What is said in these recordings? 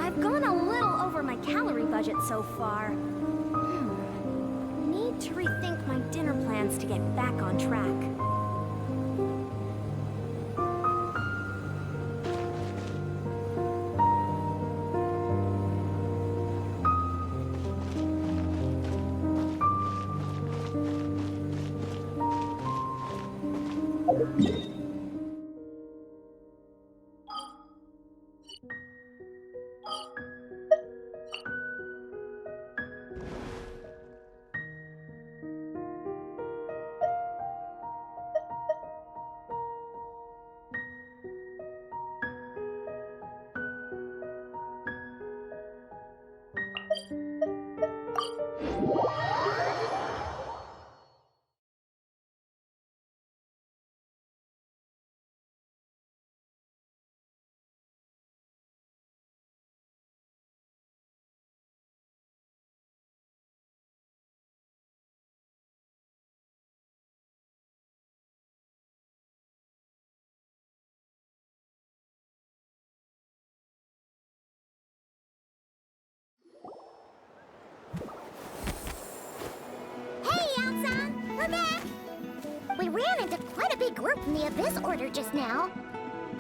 I've gone a little over my calorie budget so far. Need to rethink my dinner plans to get back on track. We're back! We ran into quite a big group from the Abyss Order just now.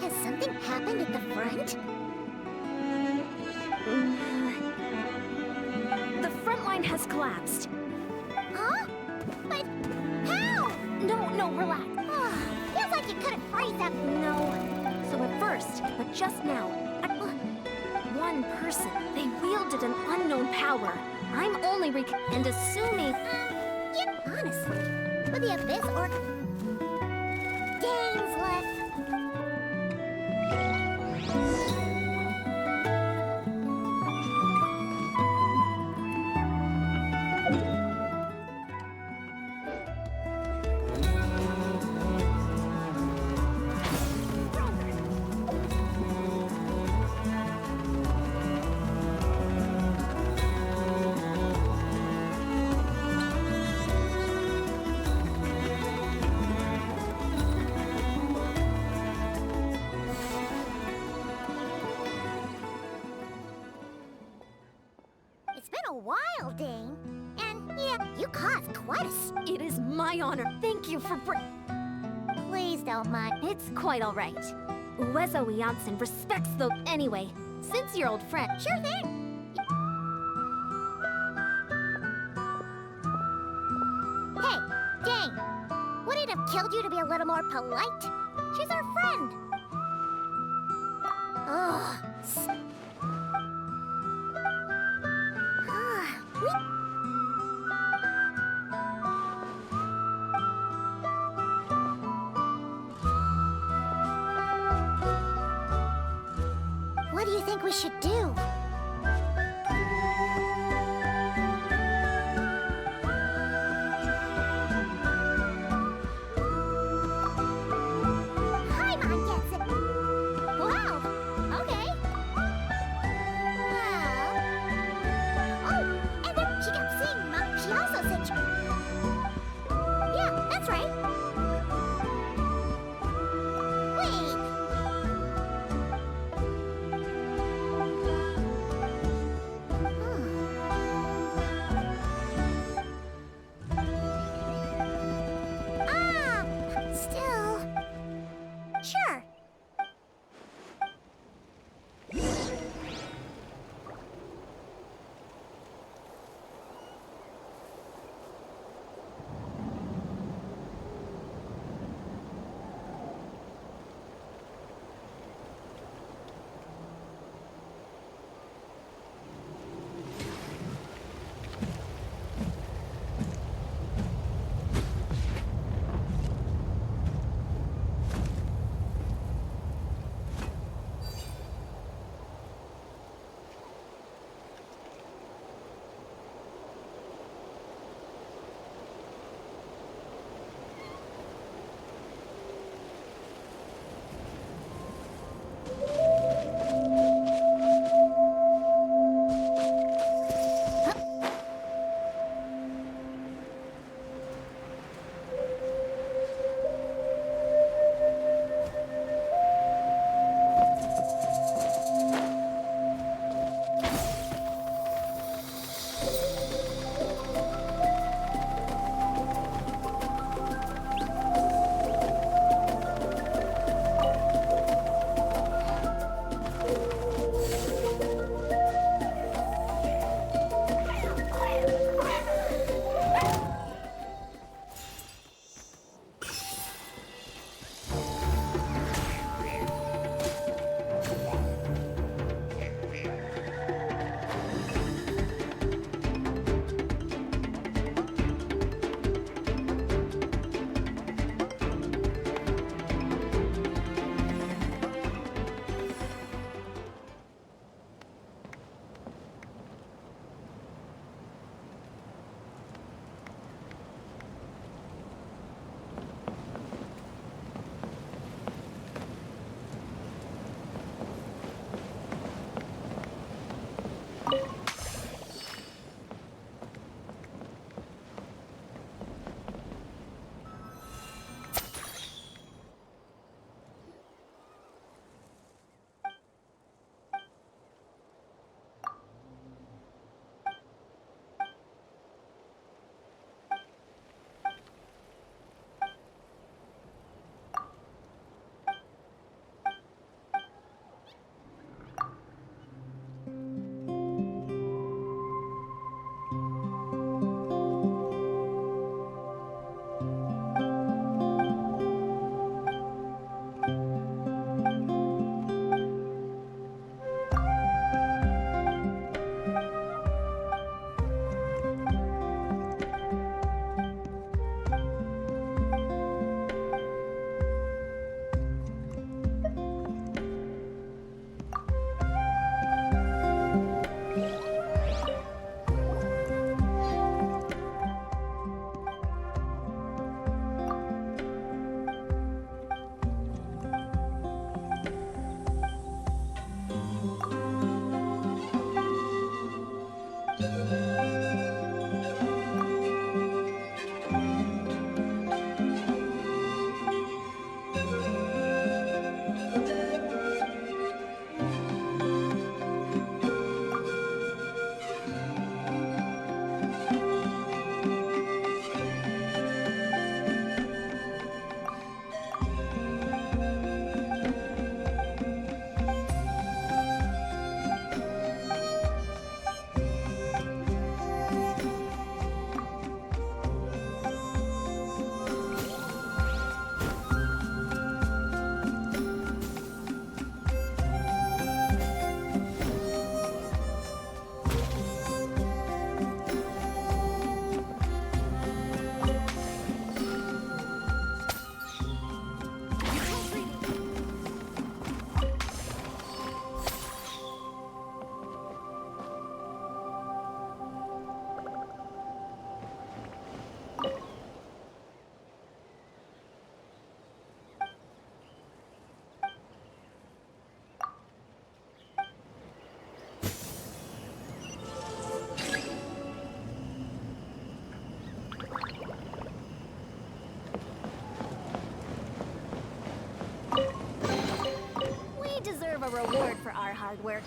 Has something happened at the front? The front line has collapsed. Huh? But how? No, relax. Feels like you couldn't freeze up. No. So at first, but just now, one person, they wielded an unknown power. I'm only and assuming... Yep, honestly. With the Abyss Order... Dane's left. A while, Dane. And yeah, you caused quite a It is my honor. Thank you for Please don't mind. It's quite all right. Uezo Janssen respects the... Anyway, since you're old friend... Sure thing. Hey, Dane. Would it have killed you to be a little more polite? She's our friend. Ugh. What do you think we should do? Paimon gets it. a reward for our hard work.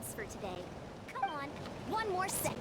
moves for today. Come on, one more set.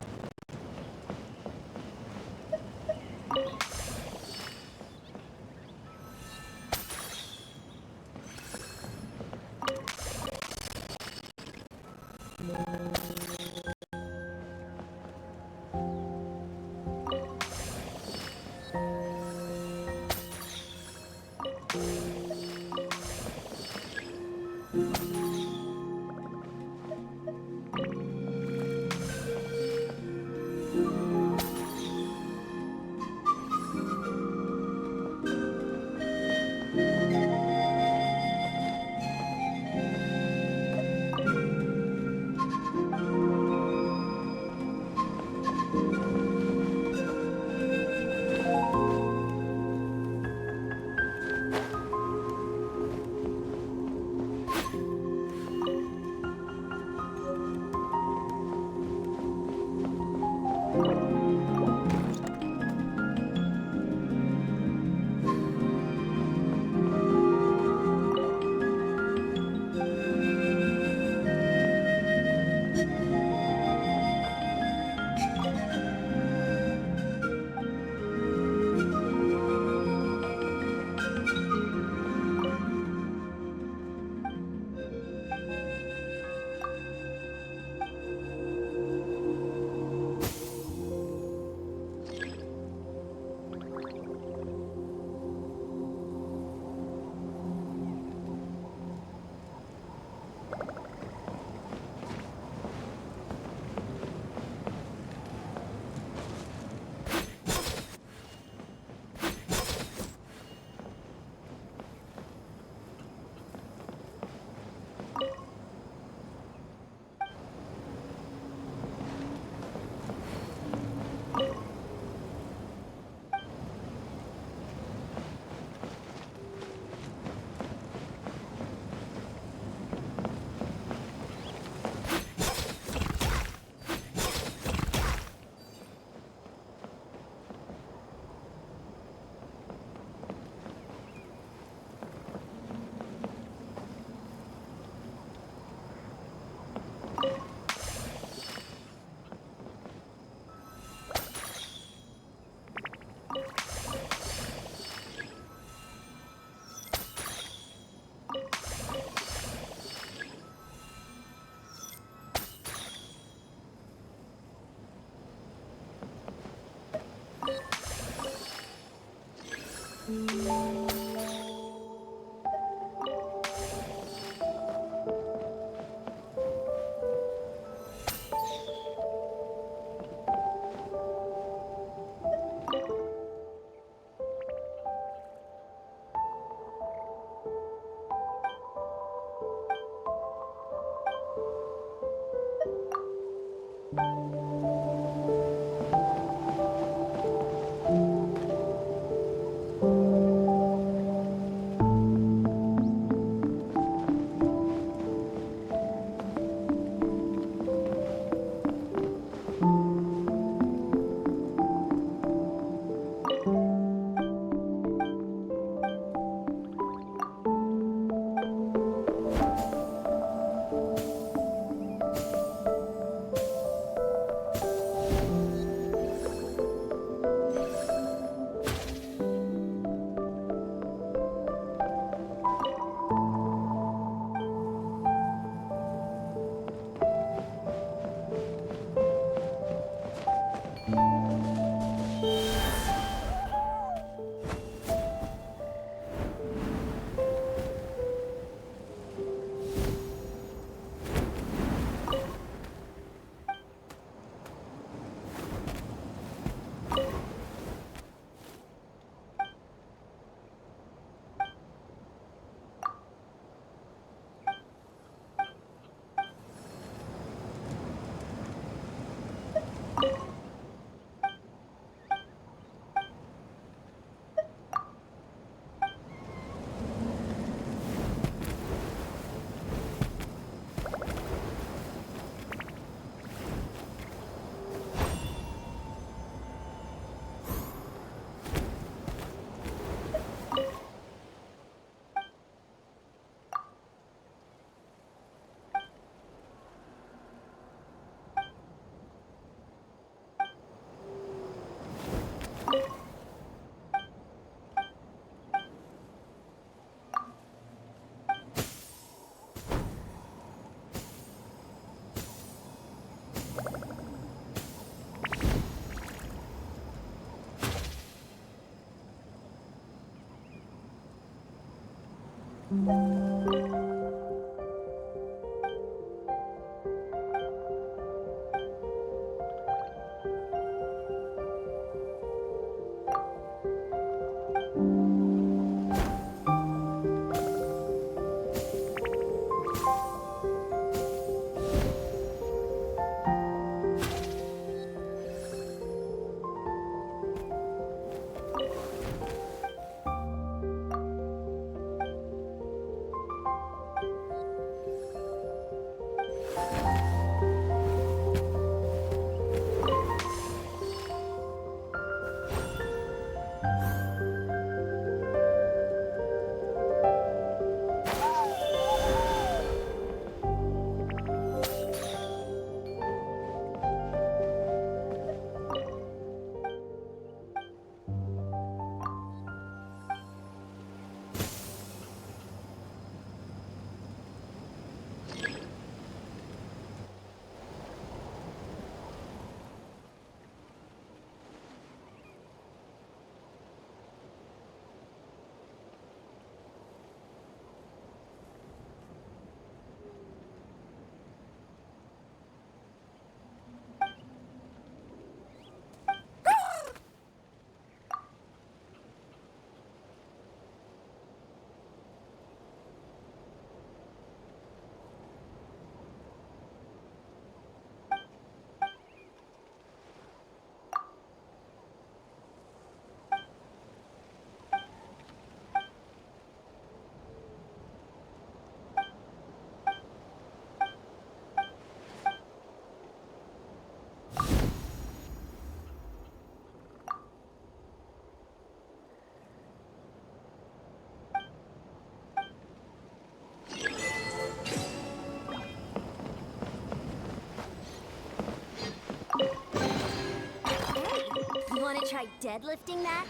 You want to try deadlifting that?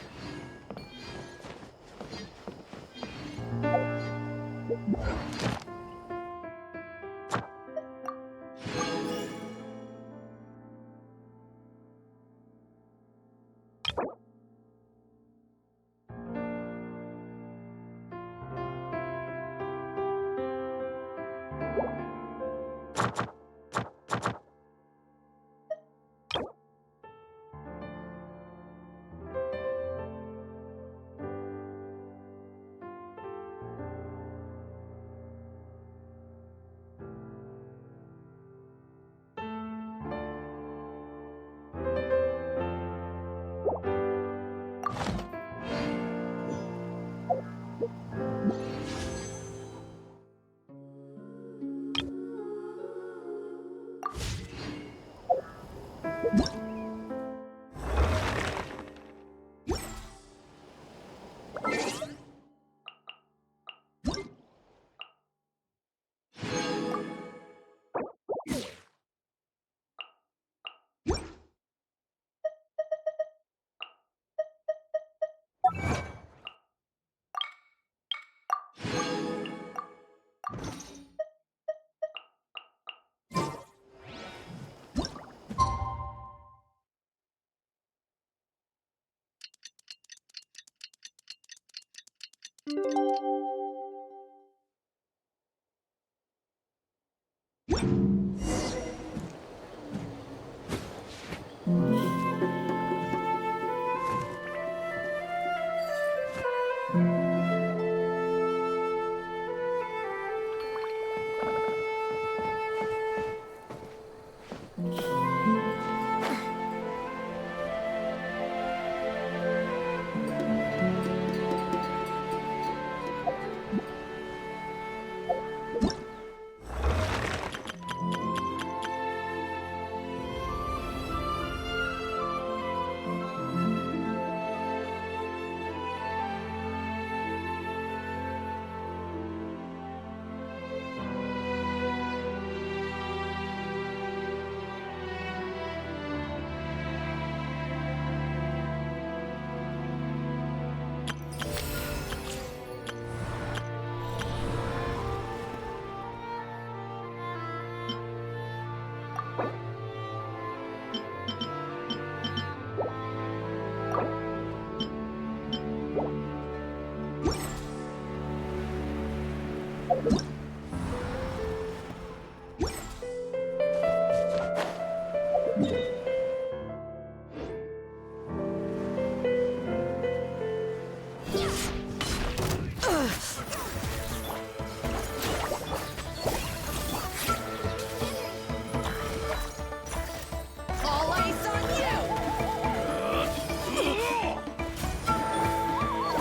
place on you!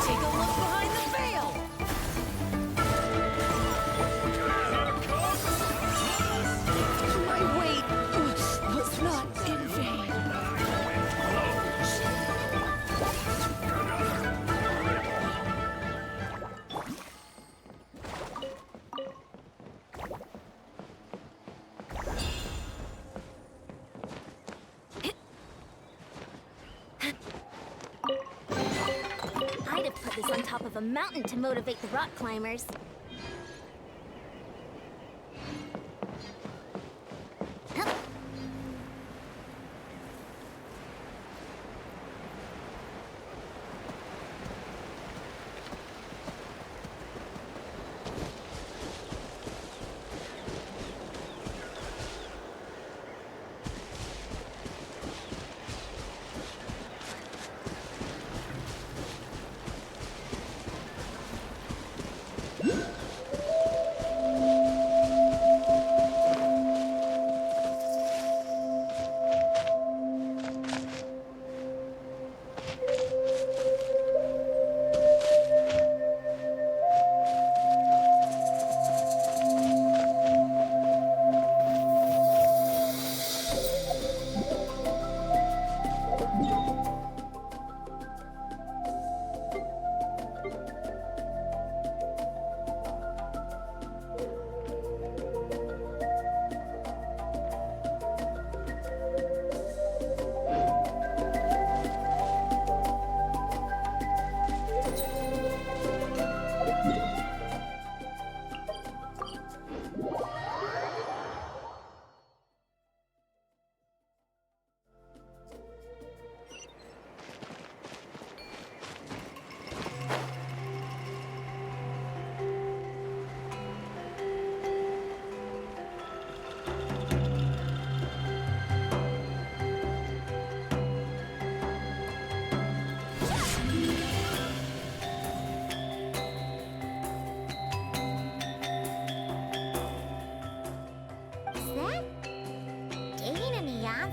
Take a look behind the veil! My wait was not in vain. I'd have put this on top of a mountain to motivate the rock climbers.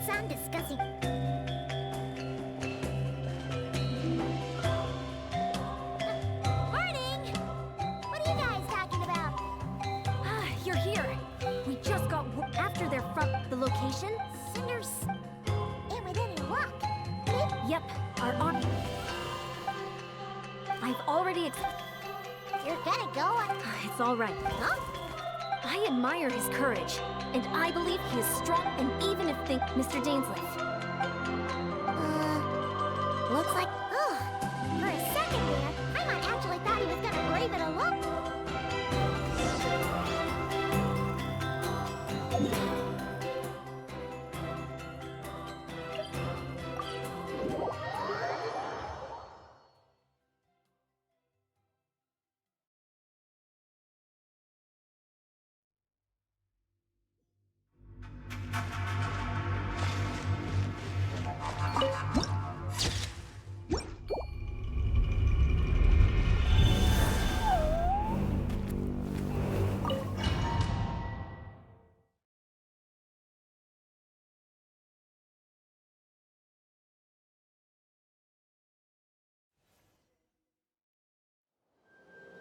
Sound discussing. Morning! What are you guys talking about? Ah, you're here. We just got after they're from the location. Cinders. And we didn't walk. Yep, our army. I've already You're gonna go on. It's all right. Huh? I admire his courage, and I believe he is strong. And even if think Mr. Dainsleif. Looks like. Oh, for a second there, I might actually thought he was gonna brave it alone.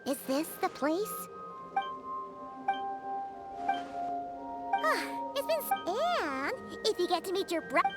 Is this the place? It's been. And if you get to meet your brother.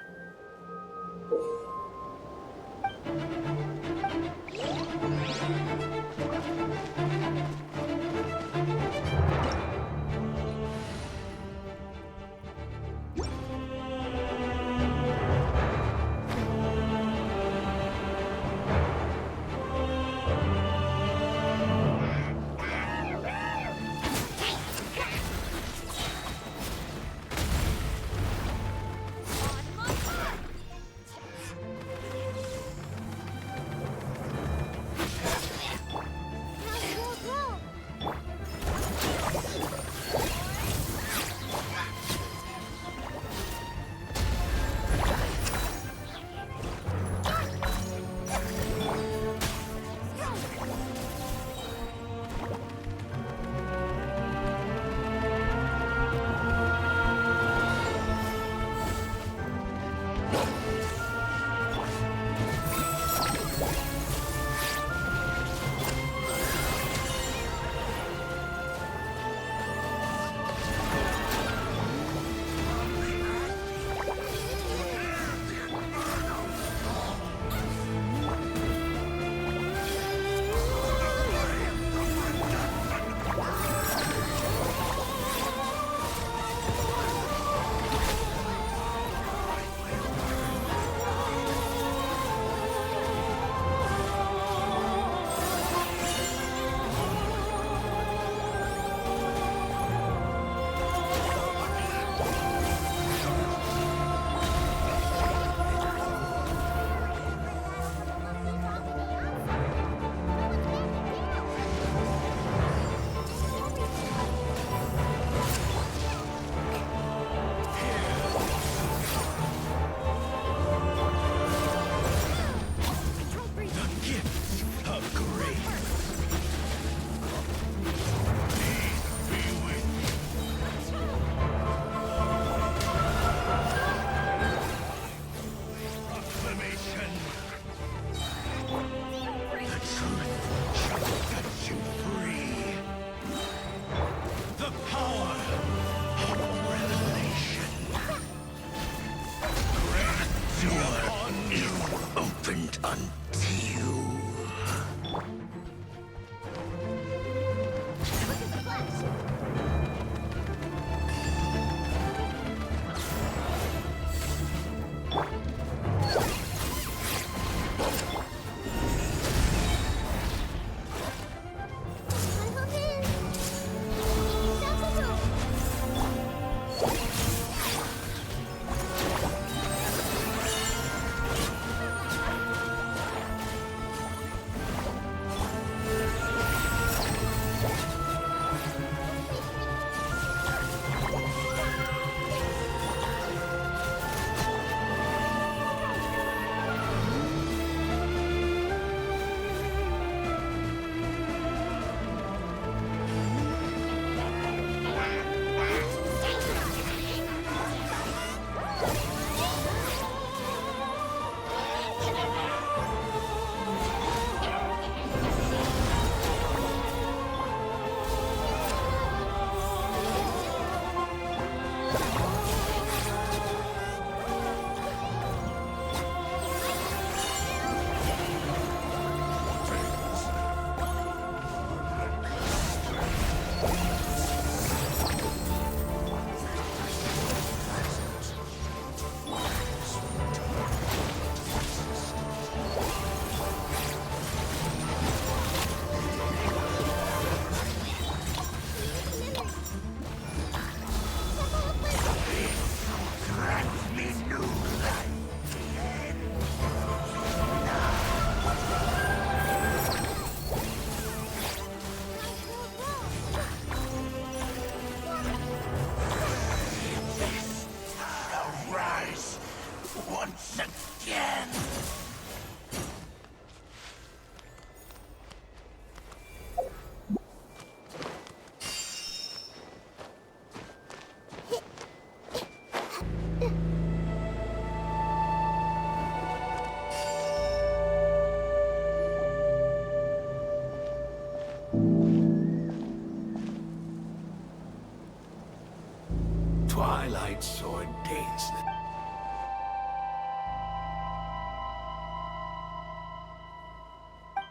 Twilight Sword gains the...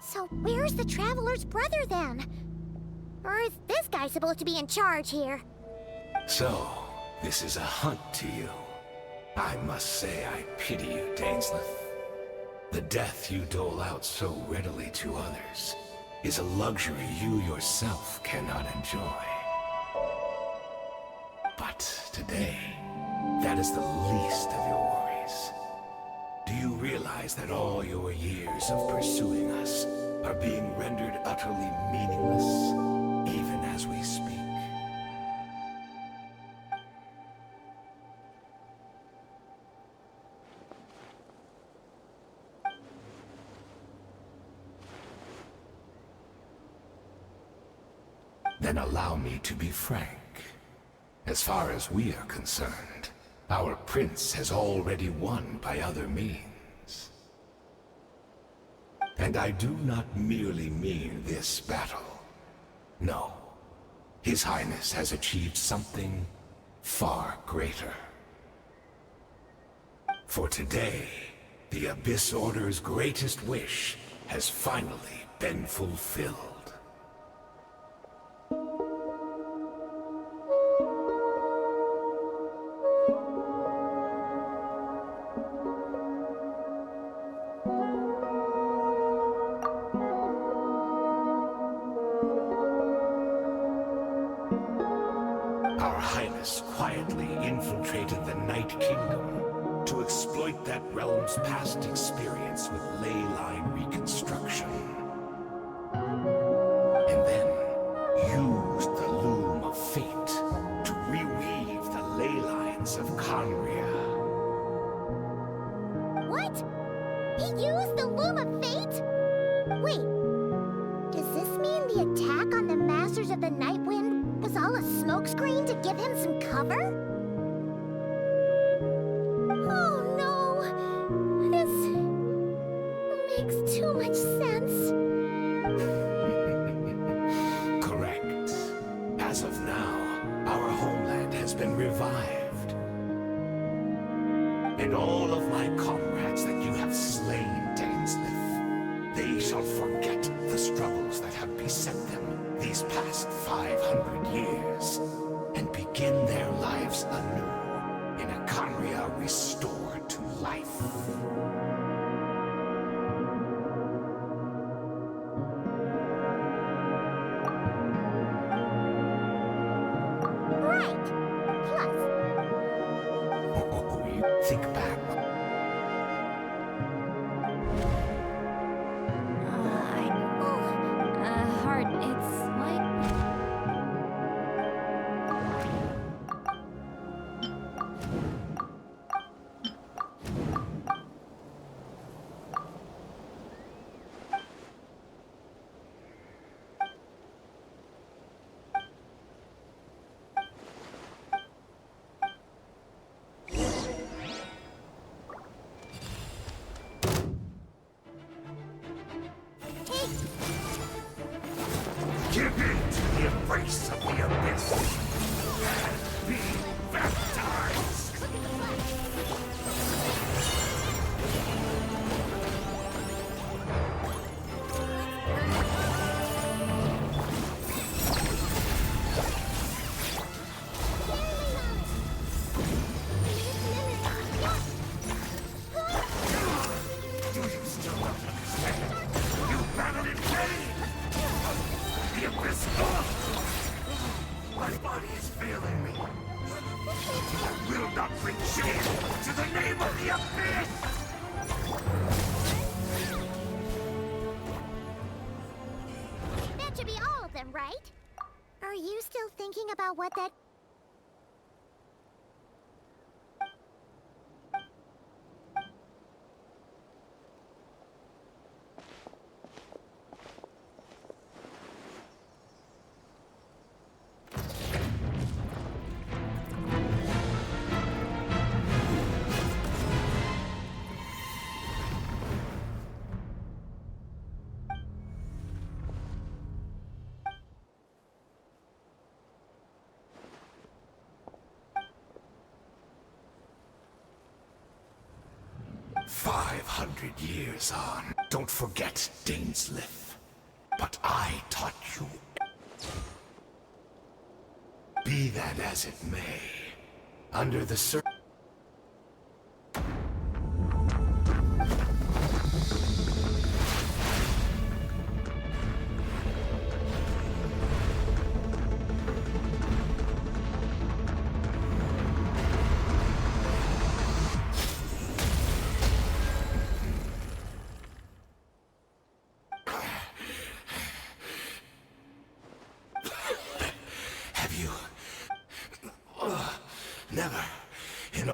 So where's the Traveler's brother then? Or is this guy supposed to be in charge here? So, this is a hunt to you. I must say I pity you, Dainsleth. The death you dole out so readily to others is a luxury you yourself cannot enjoy. But today, that is the least of your worries. Do you realize that all your years of pursuing us are being rendered utterly meaningless, even as we speak? Then allow me to be frank. As far as we are concerned, Our prince has already won by other means. And I do not merely mean this battle. No. His Highness has achieved something far greater. For today, the Abyss Order's greatest wish has finally been fulfilled. Our Highness quietly infiltrated the Night Kingdom to exploit that realm's past experience with ley line reconstruction. And then used the Loom of Fate to reweave the ley lines of Conria. What? He used the Loom of Fate? Wait, does this mean the attack on the Masters of the Nightwind was all a smokescreen to give him some cover? Oh no! This makes too much sense. Correct. As of now, our homeland has been revived. And all of my comrades that you have slain, Dainsleif, they shall forget the struggles that have beset them these past 500 years, and begin their lives anew in a Conria restored to life. Right! Plus, Oh, you think back. Heart, it's like... Give in to the embrace of the Abyss. And be baptized. Do you still not understand? You battle in vain! The Abyss! My body is failing me. I will not bring shame to the name of the Abyss! that should be all of them, right? Are you still thinking about what that... "500 years on. Don't forget, Dainsleif. But I taught you. Be that as it may, under the Have you never in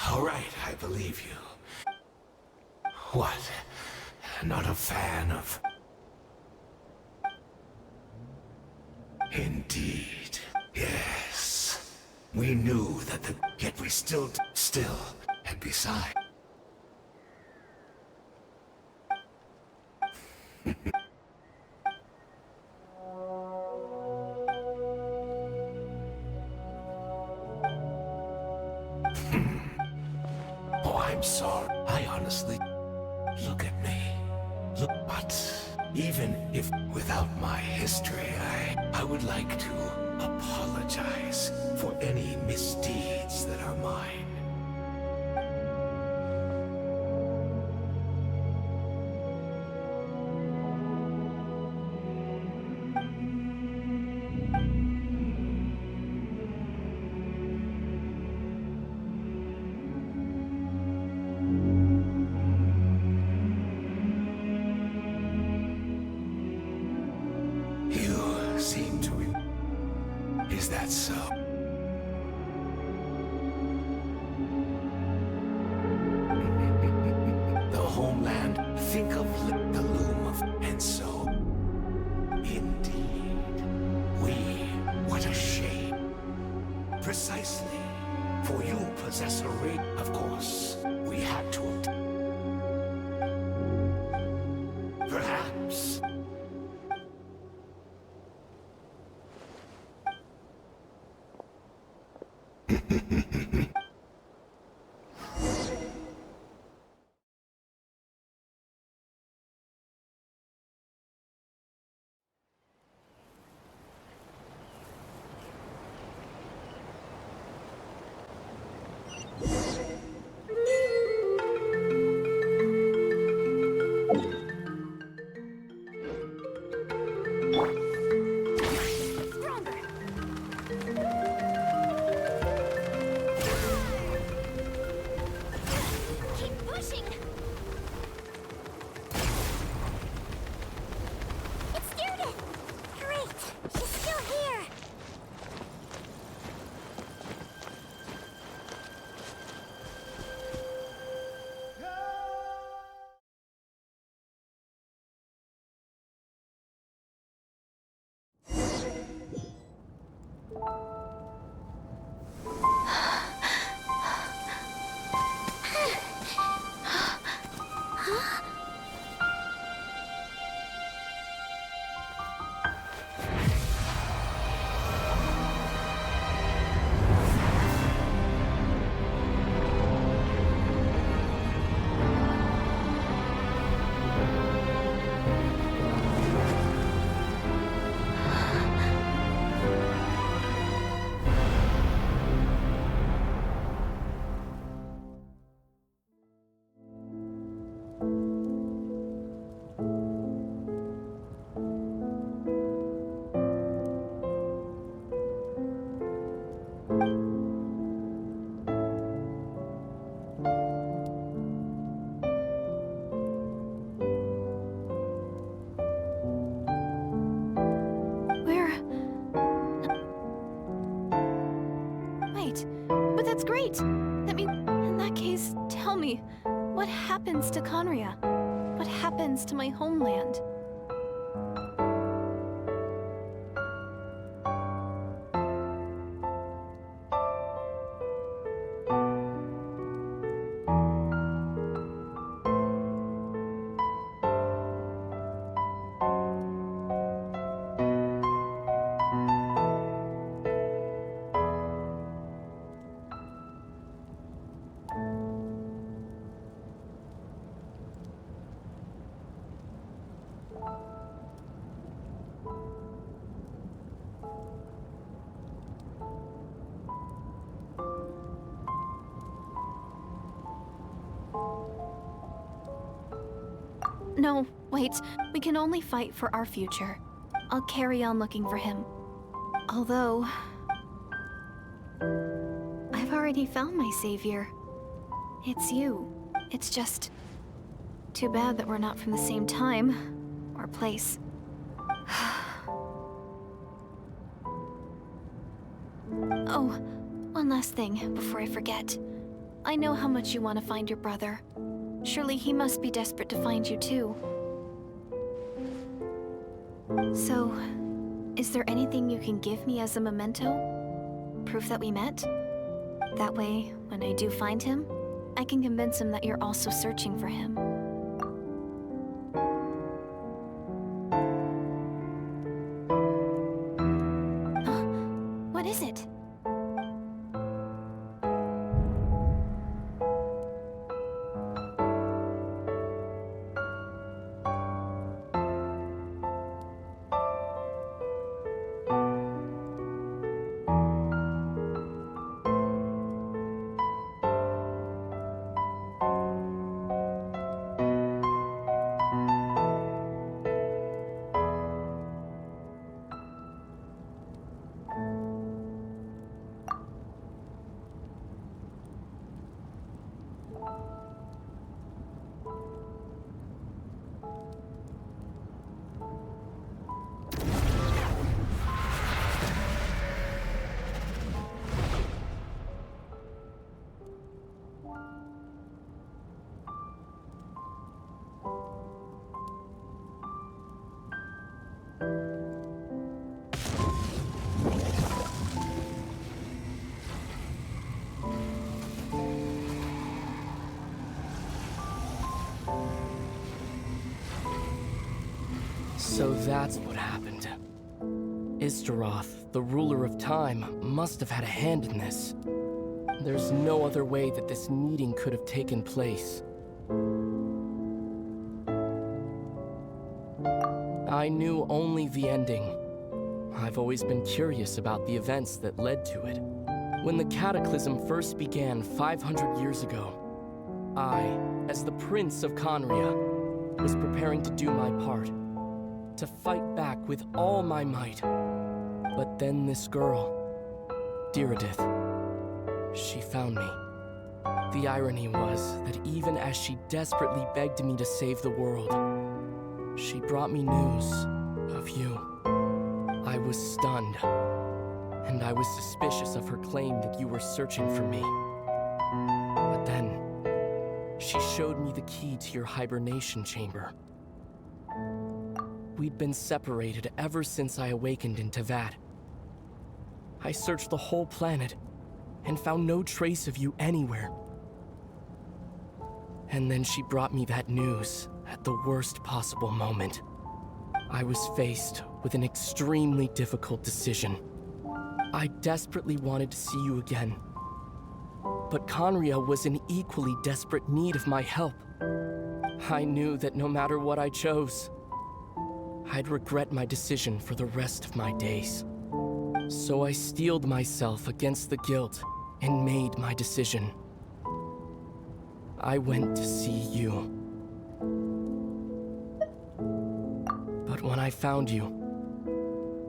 All right, I believe you. What? Not a fan of... Indeed. Yes. We knew that yet we still, and beside. Oh, I'm sorry. I honestly... Look at me. Look, but even if without my history, I would like to apologize for any misdeeds that are mine. You seem to... Is that so? The homeland, think of the loom of... And so... Indeed. What a shame. Precisely. For you possess a ring. Of course, we had to... Perhaps... Keep pushing! It's Judith! Great! She's still here! Wait, but that's great! That means, in that case, tell me, what happens to Conria? What happens to my homeland? No, wait. We can only fight for our future. I'll carry on looking for him. Although... I've already found my savior. It's you. It's just... too bad that we're not from the same time... or place. Oh, one last thing before I forget. I know how much you want to find your brother. Surely he must be desperate to find you too. So, is there anything you can give me as a memento? Proof that we met? That way, when I do find him, I can convince him that you're also searching for him. What is it? So that's what happened. Istaroth, the ruler of time, must have had a hand in this. There's no other way that this meeting could have taken place. I knew only the ending. I've always been curious about the events that led to it. When the Cataclysm first began 500 years ago, I, as the Prince of Conria, was preparing to do my part, to fight back with all my might. But then this girl, Diridith, she found me. The irony was that even as she desperately begged me to save the world, she brought me news of you. I was stunned, and I was suspicious of her claim that you were searching for me. But then, she showed me the key to your hibernation chamber. We'd been separated ever since I awakened in Tevat. I searched the whole planet and found no trace of you anywhere. And then she brought me that news at the worst possible moment. I was faced with an extremely difficult decision. I desperately wanted to see you again, but Conria was in equally desperate need of my help. I knew that no matter what I chose, I'd regret my decision for the rest of my days. So I steeled myself against the guilt and made my decision. I went to see you. But when I found you,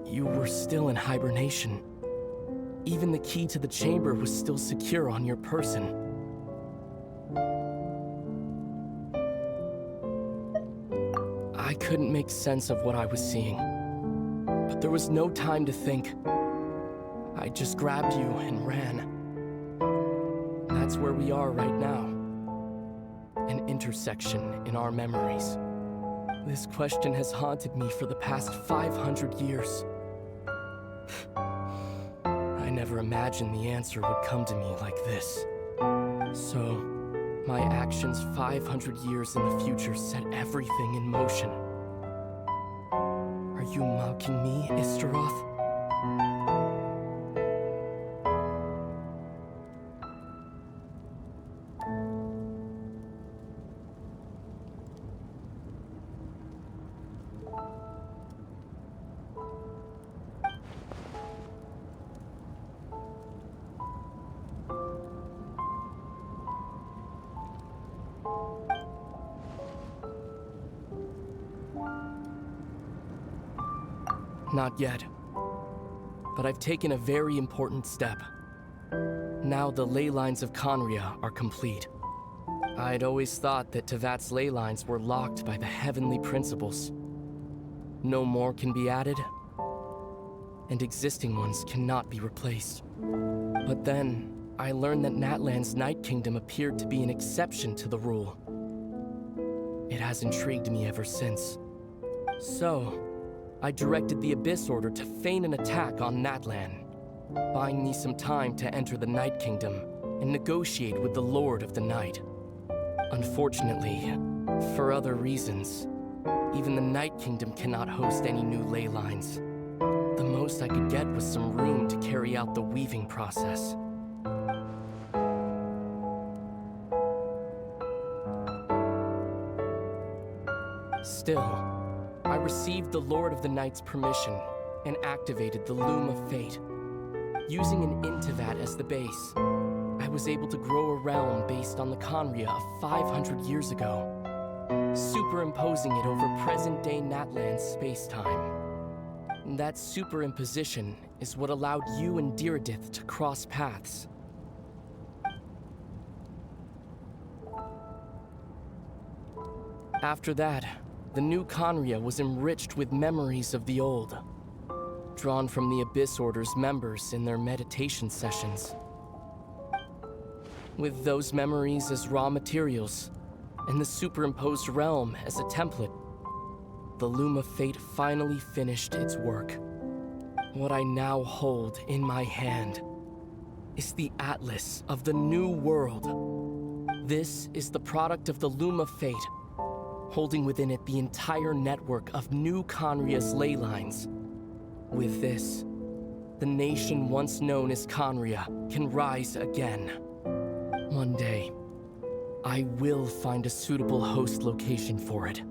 you were still in hibernation. Even the key to the chamber was still secure on your person. I couldn't make sense of what I was seeing, but there was no time to think. I just grabbed you and ran. That's where we are right now. An intersection in our memories. This question has haunted me for the past 500 years. I never imagined the answer would come to me like this. So, my actions 500 years in the future set everything in motion. Are you mocking me, Istaroth? Not yet. But I've taken a very important step. Now the ley lines of Conria are complete. I'd always thought that Tevat's ley lines were locked by the heavenly principles. No more can be added, and existing ones cannot be replaced. But then, I learned that Natlan's Night Kingdom appeared to be an exception to the rule. It has intrigued me ever since. So, I directed the Abyss Order to feign an attack on Natlan. buying me some time to enter the Night Kingdom and negotiate with the Lord of the Night. Unfortunately, for other reasons, even the Night Kingdom cannot host any new ley lines. The most I could get was some room to carry out the weaving process. Still, I received the Lord of the Night's permission and activated the Loom of Fate. Using an Intivat as the base, I was able to grow a realm based on the Conria of 500 years ago, superimposing it over present-day Natlan space-time. That superimposition is what allowed you and Diridith to cross paths. After that, the new Conria was enriched with memories of the old, drawn from the Abyss Order's members in their meditation sessions. With those memories as raw materials, and the superimposed realm as a template, the Loom of Fate finally finished its work. What I now hold in my hand is the Atlas of the New World. This is the product of the Loom of Fate, holding within it the entire network of new Conria's ley lines. With this, the nation once known as Conria can rise again. One day, I will find a suitable host location for it.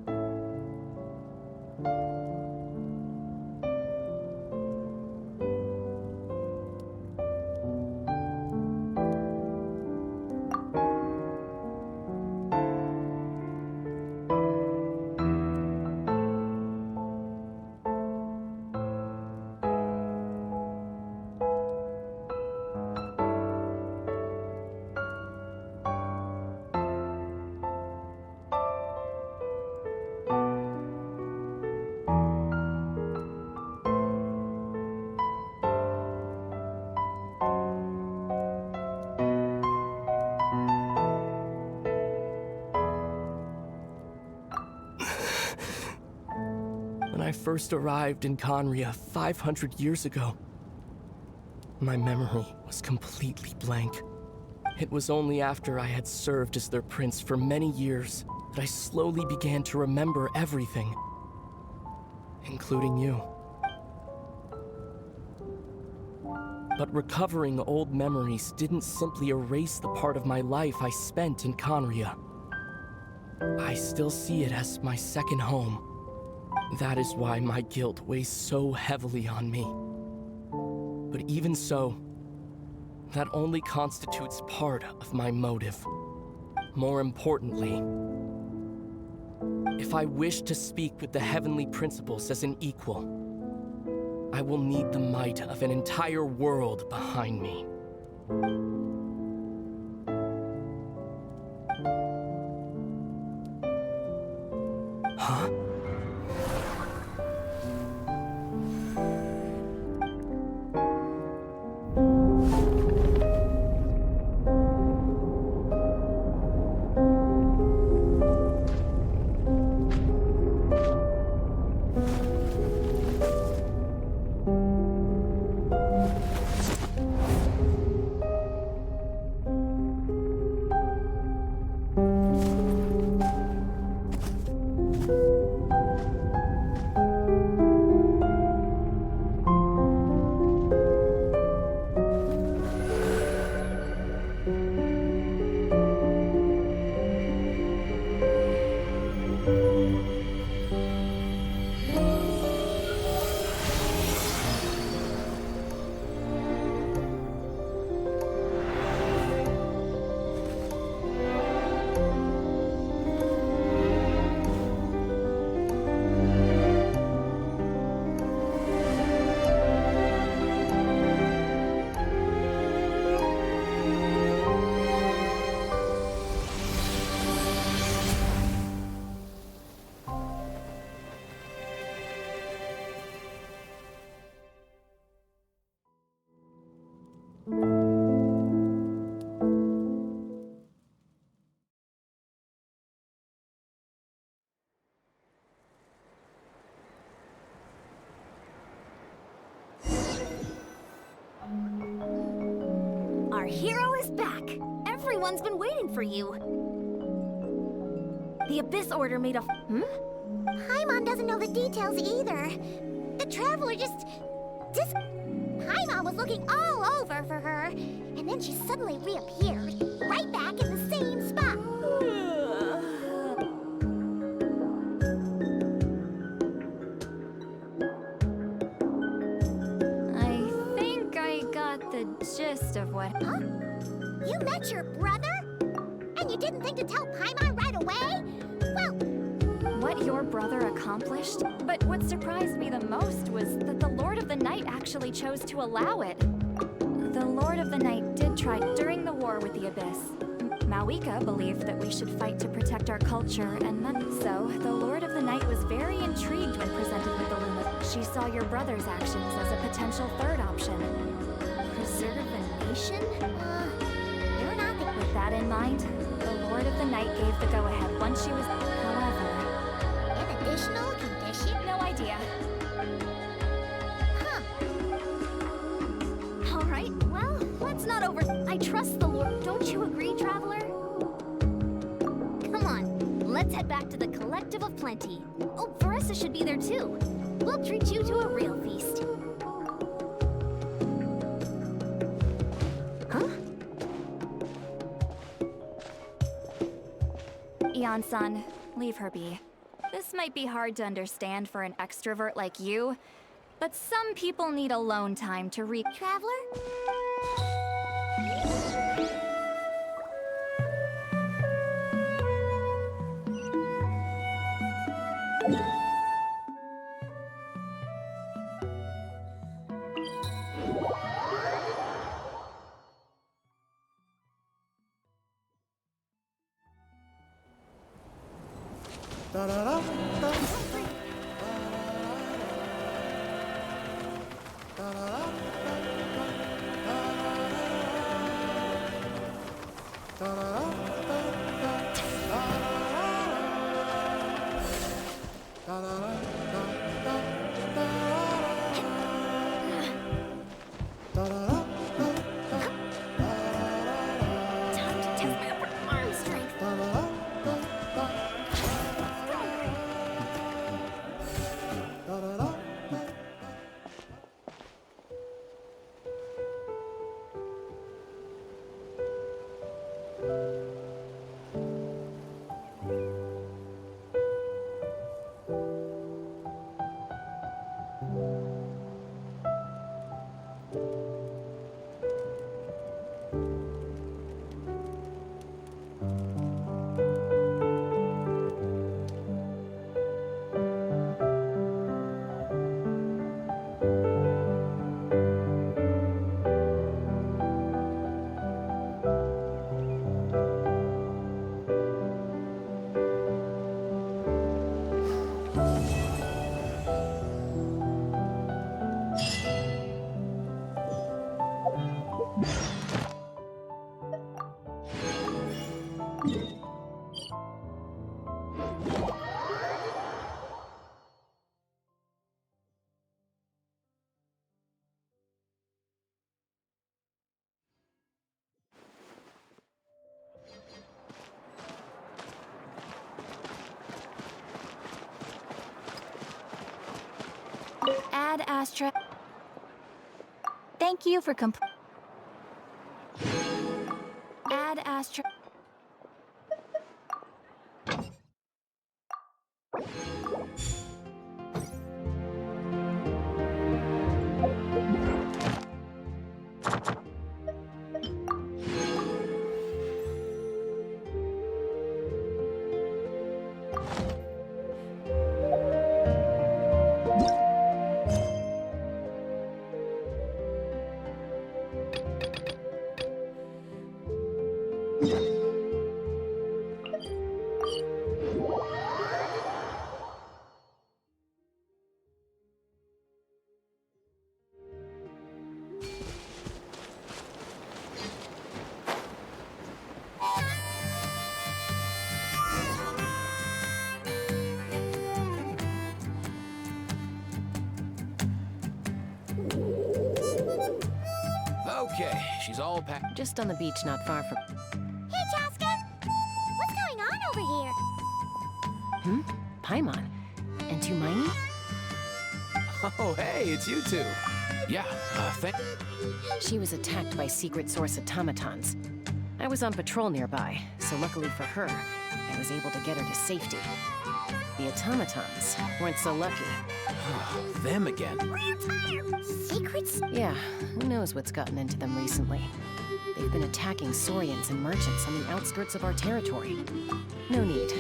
When I first arrived in Conria 500 years ago, my memory was completely blank. It was only after I had served as their prince for many years that I slowly began to remember everything, including you. But recovering old memories didn't simply erase the part of my life I spent in Conria. I still see it as my second home. That is why my guilt weighs so heavily on me. But even so, that only constitutes part of my motive. More importantly, if I wish to speak with the heavenly principles as an equal, I will need the might of an entire world behind me. Huh? hero is back! Everyone's been waiting for you. The Abyss Order made a Paimon doesn't know the details either. The Traveler just... Paimon was looking all over for her, and then she suddenly reappeared, right back in the same spot. I think I got the gist of what... Huh? You met your brother? And you didn't think to tell Paimon right away? Well... What your brother accomplished? But what surprised me the most was that the Lord of the Night actually chose to allow it. The Lord of the Night did try during the war with the Abyss. Mawika believed that we should fight to protect our culture, and so the Lord of the Night was very intrigued when presented with the Luma. She saw your brother's actions as a potential third option. Preserve a nation? You're not the... With that in mind, the Lord of the Night gave the go-ahead once she was... However... An additional condition? No idea. Huh. Alright, well, let's not I trust the Lord. Don't you agree, Traveler? Come on, let's head back to the Collective of Plenty. Oh, Veressa should be there too. We'll treat you to a real feast. Huh? Eon-san, leave her be. This might be hard to understand for an extrovert like you, but some people need alone time to Traveler? Time to test my upper arm strength. Ad Astra. Thank you for Ad Astra. Okay, she's all packed. Just on the beach not far from... Hey, Chaska! What's going on over here? Paimon. And Tumaini? Oh, hey, it's you two. Yeah, She was attacked by secret source automatons. I was on patrol nearby, so luckily for her, I was able to get her to safety. The automatons weren't so lucky. them again. Secrets? Yeah, who knows what's gotten into them recently. They've been attacking Saurians and merchants on the outskirts of our territory. No need.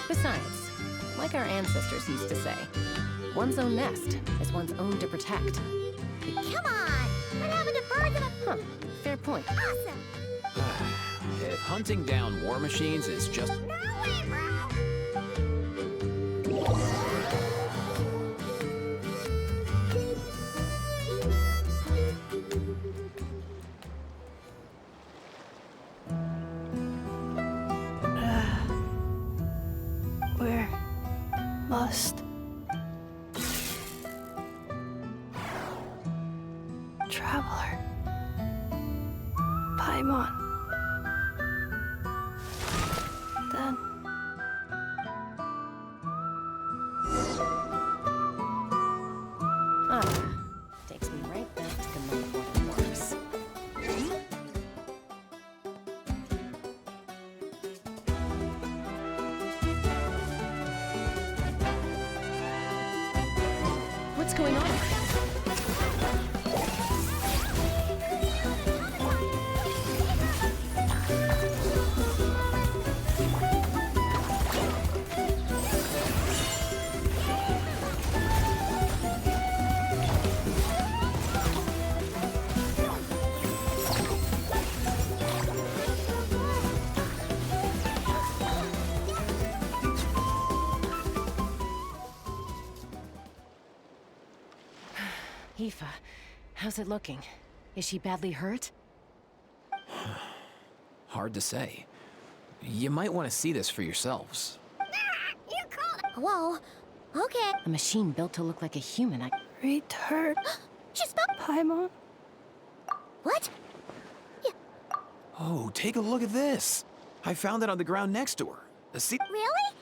Besides, like our ancestors used to say, one's own nest is one's own to protect. Come on! What happened to birds of a... Huh, fair point. Awesome! If hunting down war machines is just... No way, bro! We're lost. Traveler. Paimon. Then... Takes me right back to the night when it works. What's going on? Aoife, how's it looking? Is she badly hurt? Hard to say. You might want to see this for yourselves. You called it! Whoa. Okay. A machine built to look like a human. Return. She spoke... Paimon. What? Oh, take a look at this. I found it on the ground next to her. See? Really?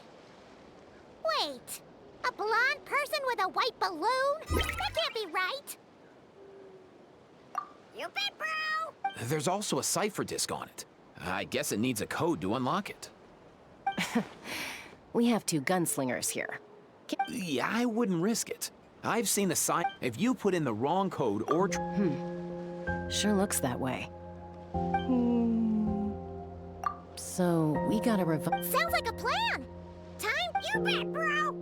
Wait. A blonde person with a white balloon? That can't be right. You bet, bro! There's also a cipher disk on it. I guess it needs a code to unlock it. We have two gunslingers here. Yeah, I wouldn't risk it. I've seen the sign. If you put in the wrong code or... Sure looks that way. So, we gotta Sounds like a plan! Time? You bet, bro!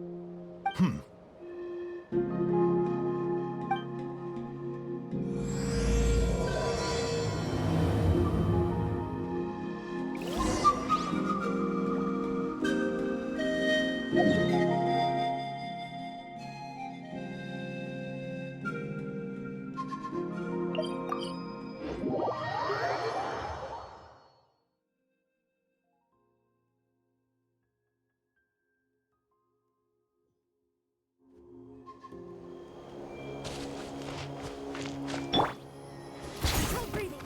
Control breathing.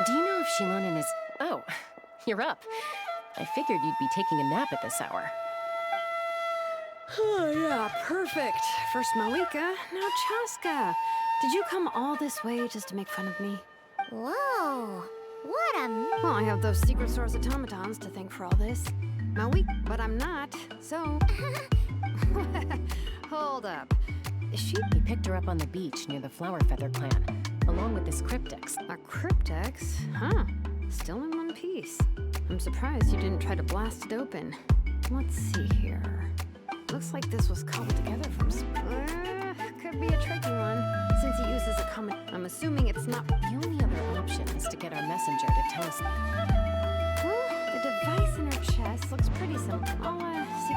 Do you know if Shilonen is... Oh, you're up. I figured you'd be taking a nap at this hour. Oh, yeah, perfect. First Mawika, now Chaska. Did you come all this way just to make fun of me? Whoa. What a... Well, I have those secret source automatons to thank for all this. Mawika, but I'm not, so... Hold up. Is she... He picked her up on the beach near the Flower Feather clan, along with this cryptex. a cryptex? Huh. Still in one piece. I'm surprised you didn't try to blast it open. Let's see here. Looks like this was cobbled together from... could be a tricky one, since he uses a common... I'm assuming it's not... The only other option is to get our messenger to tell us... Well, the device in her chest looks pretty simple. I'll, see...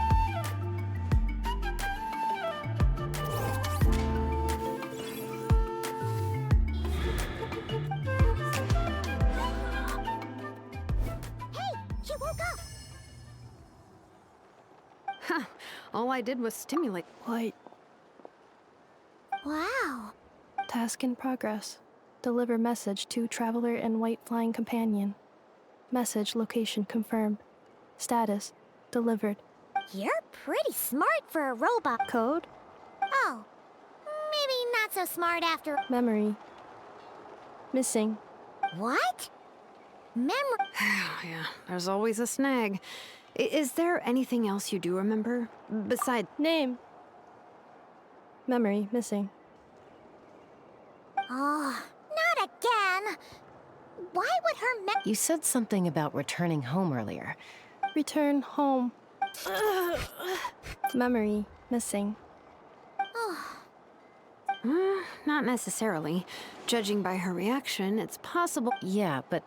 Hey, she woke up. All I did was stimulate. Light. Wow. Task in progress. Deliver message to Traveler and White Flying Companion. Message location confirmed. Status delivered. You're pretty smart for a robot. Code? Oh, maybe not so smart after. Memory. Missing. What? Memory. Yeah, there's always a snag. Is there anything else you do remember? Besides. Name. Memory missing. Oh, not again. Why would her You said something about returning home earlier. Return home. Memory missing. Not necessarily. Judging by her reaction, it's possible. Yeah, but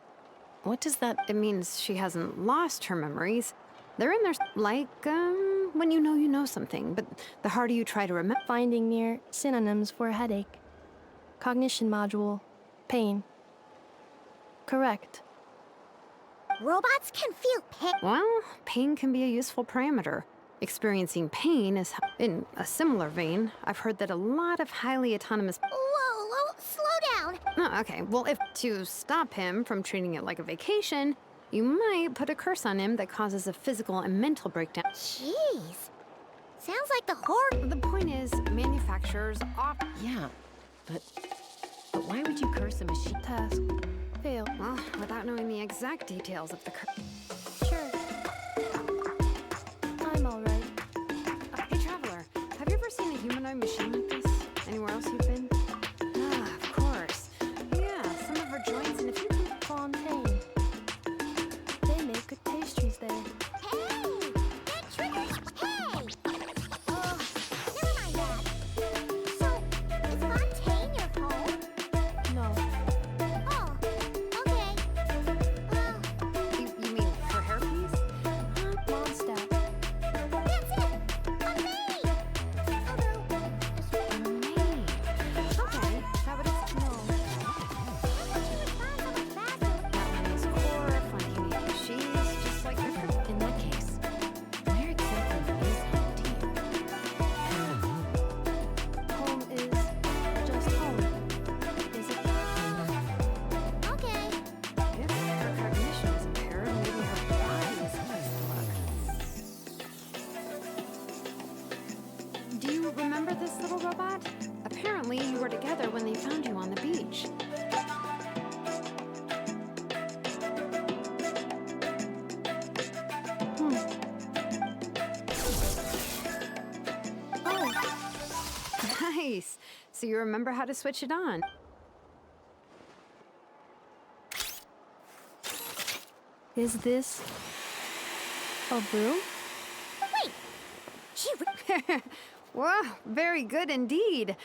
what does that... It means she hasn't lost her memories. They're in there, like, when you know something, but the harder you try to remember. Finding near synonyms for headache. Cognition module. Pain. Correct. Robots can feel pain. Well, pain can be a useful parameter. Experiencing pain is, in a similar vein, I've heard that a lot of highly autonomous... Whoa, slow down. Oh, okay, well, if to stop him from treating it like a vacation, you might put a curse on him that causes a physical and mental breakdown. Jeez. Sounds like the horror. The point is, manufacturers often... Yeah, but why would you curse a machine? Task. Fail. Well, without knowing the exact details of the curse... Sure. I'm alright. Hey, Traveler, have you ever seen a humanoid machine like this? Anywhere else you've been? Ah, of course. Yeah, some of her joints and a few... Fontaine. They make good pastries there. Hey! That triggers. Hey! Oh, never mind that. So, is Fontaine your home? No. Oh, okay. Well, You mean for hairpiece? Mondstadt. that's it. A maid. Although, Maid. Okay, that would explain... Melanie's core, Fontaine she's just like her... In that case, where exactly is home to you? Home is just home. Is it? okay. If her cognition is impaired, maybe her body is luck. Do you remember this little robot? Apparently, you were together when they found you on the beach. Nice. So you remember how to switch it on? Is this a broom? Wait. She Whoa, very good indeed.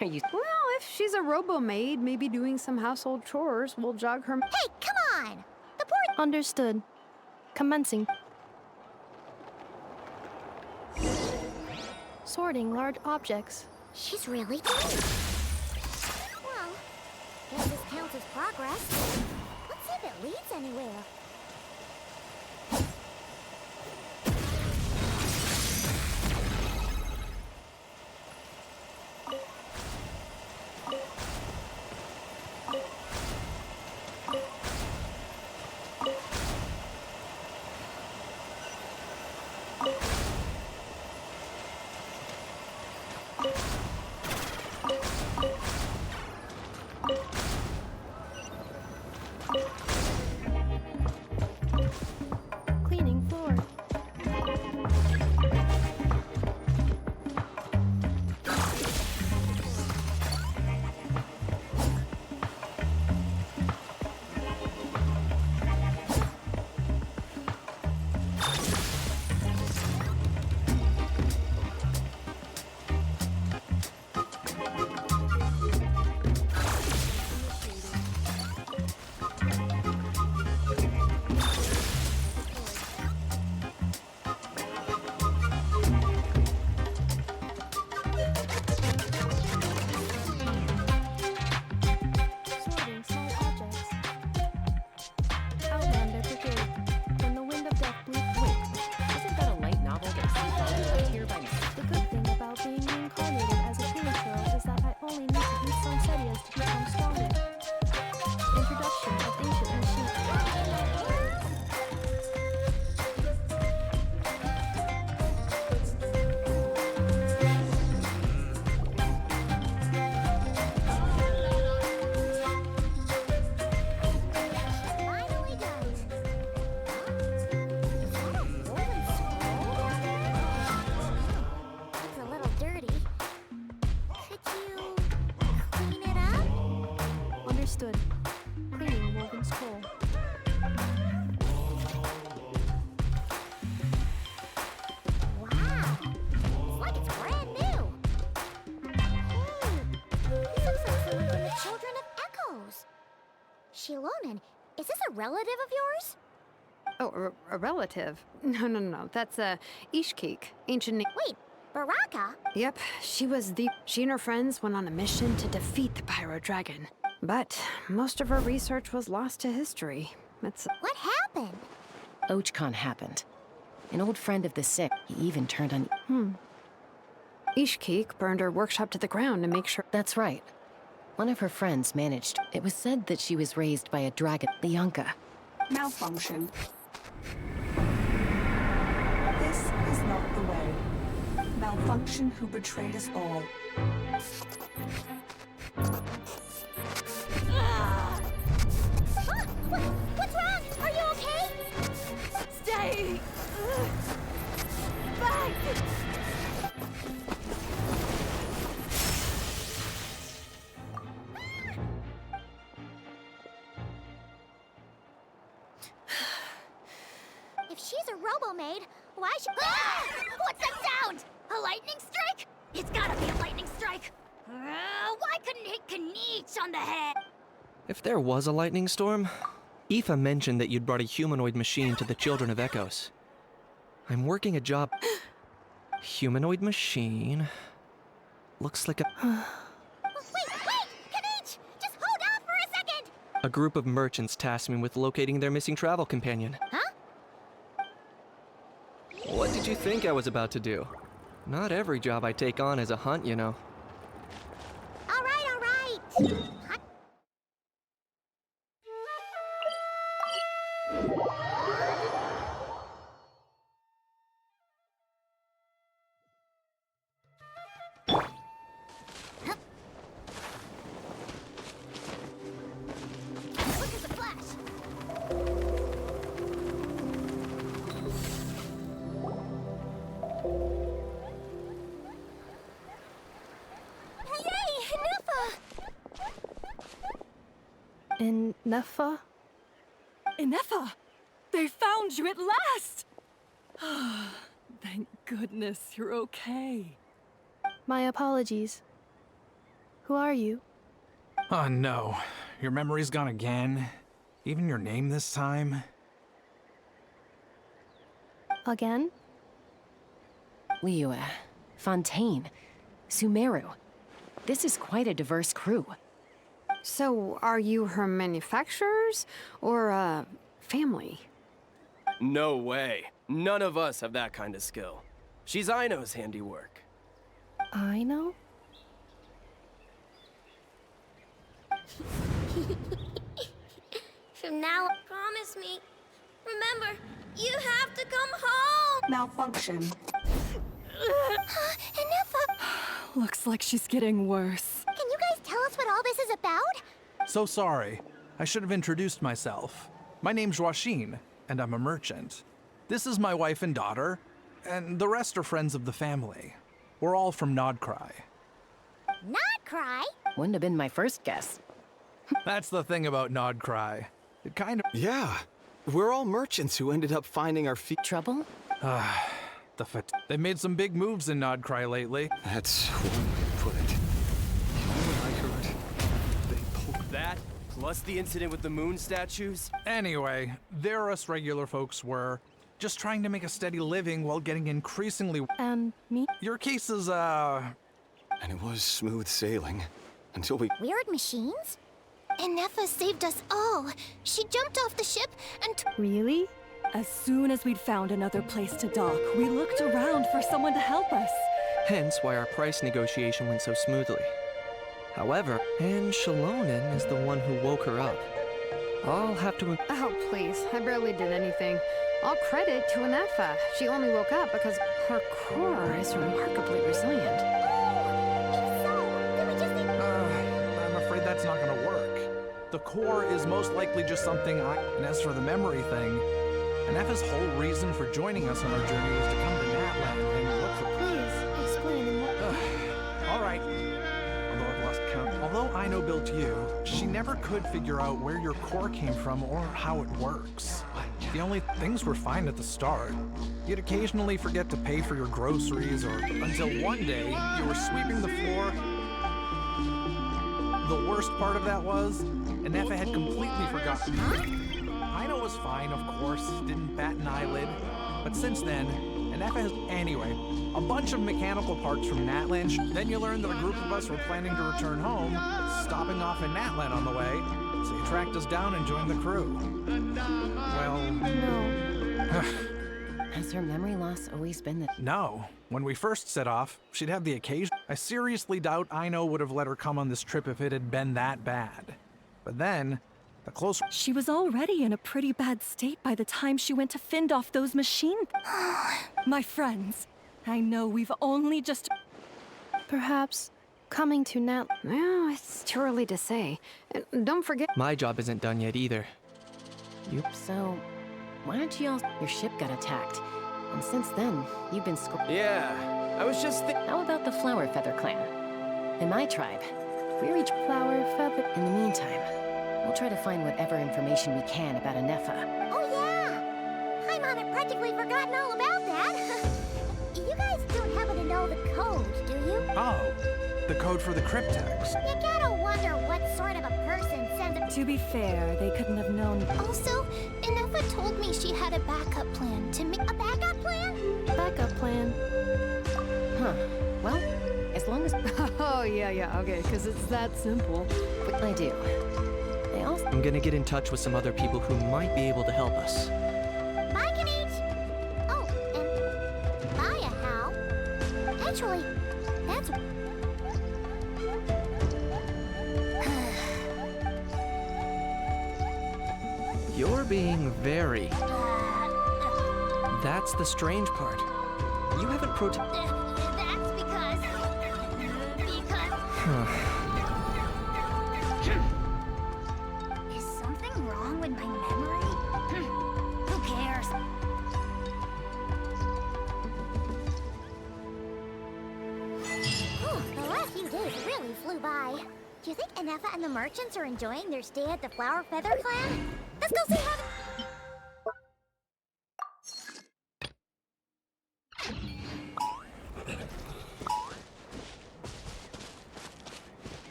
Are you... Well, if she's a robo-maid, maybe doing some household chores will jog her... Hey, come on. The poor... Understood. Commencing. Sorting large objects. She's really doing it. Well, guess this counts as progress. Let's see if it leads anywhere. Shilonen, is this a relative of yours? Oh, a relative? No. That's Ishkik, ancient. Wait, Baraka? Yep, she and her friends went on a mission to defeat the Pyro Dragon. But most of her research was lost to history. What happened? Ochkon happened. An old friend of the sick. He even turned on... Ishkik burned her workshop to the ground to make sure... That's right. One of her friends managed. It was said that she was raised by a dragon, the Yunka. Malfunction. This is not the way. Malfunction who betrayed us all. What's wrong? Are you okay? Stay back! If she's a robo-maid, why should... What's that sound? A lightning strike? It's gotta be a lightning strike. Why couldn't it hit Kniech on the head? If there was a lightning storm, Aoife mentioned that you'd brought a humanoid machine to the Children of Echoes. I'm working a job... Humanoid machine... Looks like a... Wait! Kniech! Just hold on for a second! A group of merchants tasked me with locating their missing travel companion. Huh? What did you think I was about to do? Not every job I take on is a hunt, you know. All right. Quick as a flash. In Nefa? Inefa! They found you at last! Thank goodness you're okay. My apologies. Who are you? Oh no. Your memory's gone again? Even your name this time? Again? Liyue, Fontaine, Sumeru. This is quite a diverse crew. So, are you her manufacturers or family? No way. None of us have that kind of skill. She's Aino's handiwork. I know? From now on, promise me. Remember, you have to come home. Malfunction. Inefa! Looks like she's getting worse. Can you guys tell us what all this is about? So sorry. I should have introduced myself. My name's Genshiiin, and I'm a merchant. This is my wife and daughter, and the rest are friends of the family. We're all from Nodcry. Not cry. Wouldn't have been my first guess. That's the thing about Nodcry. It kind of... Yeah, we're all merchants who ended up finding our feet. Trouble? They've made some big moves in Nodcry lately. That's one way to put it. You know what I heard? They pulled... That, plus the incident with the moon statues? Anyway, there us regular folks were just trying to make a steady living while getting increasingly... And me? Your case is, And it was smooth sailing. Until we... Weird machines? Inefa saved us all. She jumped off the ship and... Really? As soon as we'd found another place to dock, we looked around for someone to help us. Hence why our price negotiation went so smoothly. However, and Shilonen is the one who woke her up. I'll have to... Oh, please. I barely did anything. All credit to Inefa. She only woke up because her core is remarkably resilient. If so, then we just need... I'm afraid that's not gonna work. The core is most likely just something And as for the memory thing, Inefa's whole reason for joining us on our journey was to come to Natland and look for... Please, explain in what... All right. Although I've lost count. Although Aino built you, she never could figure out where your core came from or how it works. The only things were fine at the start. You'd occasionally forget to pay for your groceries or until one day you were sweeping the floor. The worst part of that was and Neffa had completely forgotten. Aino was fine, of course, didn't bat an eyelid. But since then, Neffa has... Anyway, a bunch of mechanical parts from Natland. Then you learn that a group of us were planning to return home, stopping off in Natland on the way. So you tracked us down and joined the crew. Well... No. Has her memory loss always been the... No. When we first set off, she'd have the occasion. I seriously doubt Aino would have let her come on this trip if it had been that bad. But then, the closer... She was already in a pretty bad state by the time she went to fend off those machines. My friends, I know we've only just... Perhaps coming to Nat... Well, it's too early to say. And don't forget... My job isn't done yet either. So, why don't you all... Your ship got attacked. And since then, you've been Yeah, I was just How about the Flower Feather clan? In my tribe, we reach Flower Feather. In the meantime, we'll try to find whatever information we can about Anefa. Oh yeah! Paimon had practically forgotten all about that. You guys don't happen to know the code, do you? Oh, the code for the cryptex. You gotta wonder what sort of a person sends a... To be fair, they couldn't have known. Also, Anefa told me she had a backup plan to make... A backup plan? Backup plan. Huh. Well, as long as... Oh, yeah, okay, because it's that simple. But I do. They also... I'm gonna get in touch with some other people who might be able to help us. Bye, Kanich! Oh, and... Bye, Hal. Actually, that's... You're being very... That's the strange part. You haven't That's because... Is something wrong with my memory? Who cares? Whew, the last few days really flew by. Do you think Anefa and the merchants are enjoying their stay at the Flower Feather clan? Let's go see how...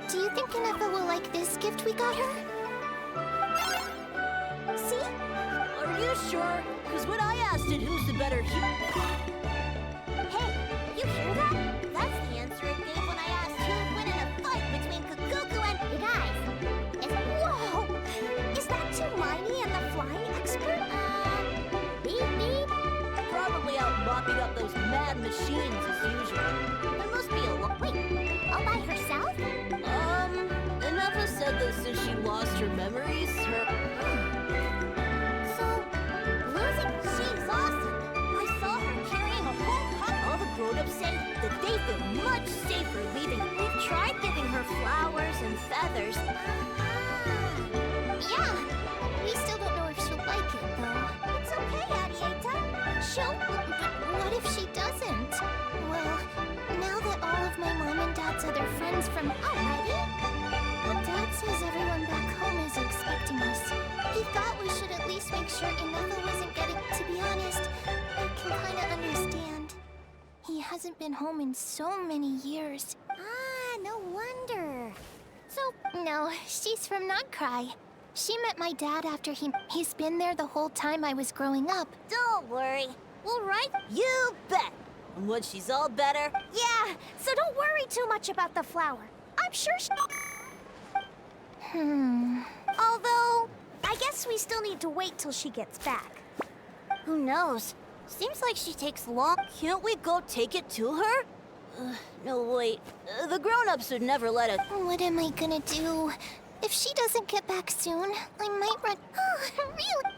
Do you think Anefa will like this gift we got her? See? Are you sure? Because when I asked it, who's the better Hey, you hear that? That's the answer it gave when I asked who'd win in a fight between Kukuku and... You guys, whoa! Is that Tumini and the flying expert? Beep beep? Probably out mopping up those mad machines as usual. There must be a... Wait, all by herself? Anefa said that since she lost her memories, So, losing... She's awesome! I saw her carrying a whole pot. all the grown-ups say that they feel much safer leaving. We've tried giving her flowers and feathers. Yeah, we still don't know if she'll like it, though. It's okay, Arieta. She'll... What if she doesn't? Well, now that all of my mom and dad's other friends from... Already? Dad says everyone back home is expecting us. He thought we should at least make sure Anefa wasn't getting... To be honest, I can kinda understand. He hasn't been home in so many years. Ah, no wonder. So, no, she's from Nagcry. She met my dad after he's been there the whole time I was growing up. Don't worry. We'll write you bet. And when she's all better... Yeah, so don't worry too much about the flower. I'm sure she... Although, I guess we still need to wait till she gets back. Who knows? Seems like she takes long. Can't we go take it to her? No, wait. The grown-ups would never let us. What am I gonna do? If she doesn't get back soon, I might run. Oh, really?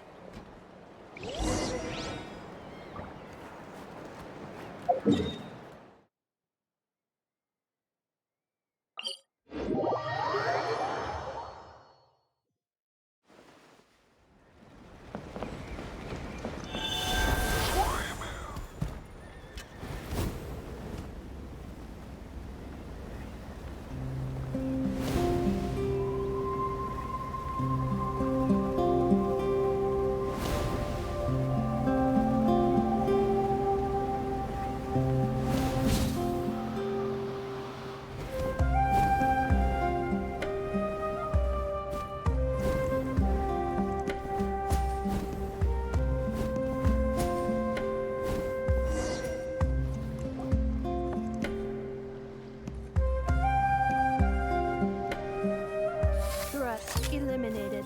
Eliminated.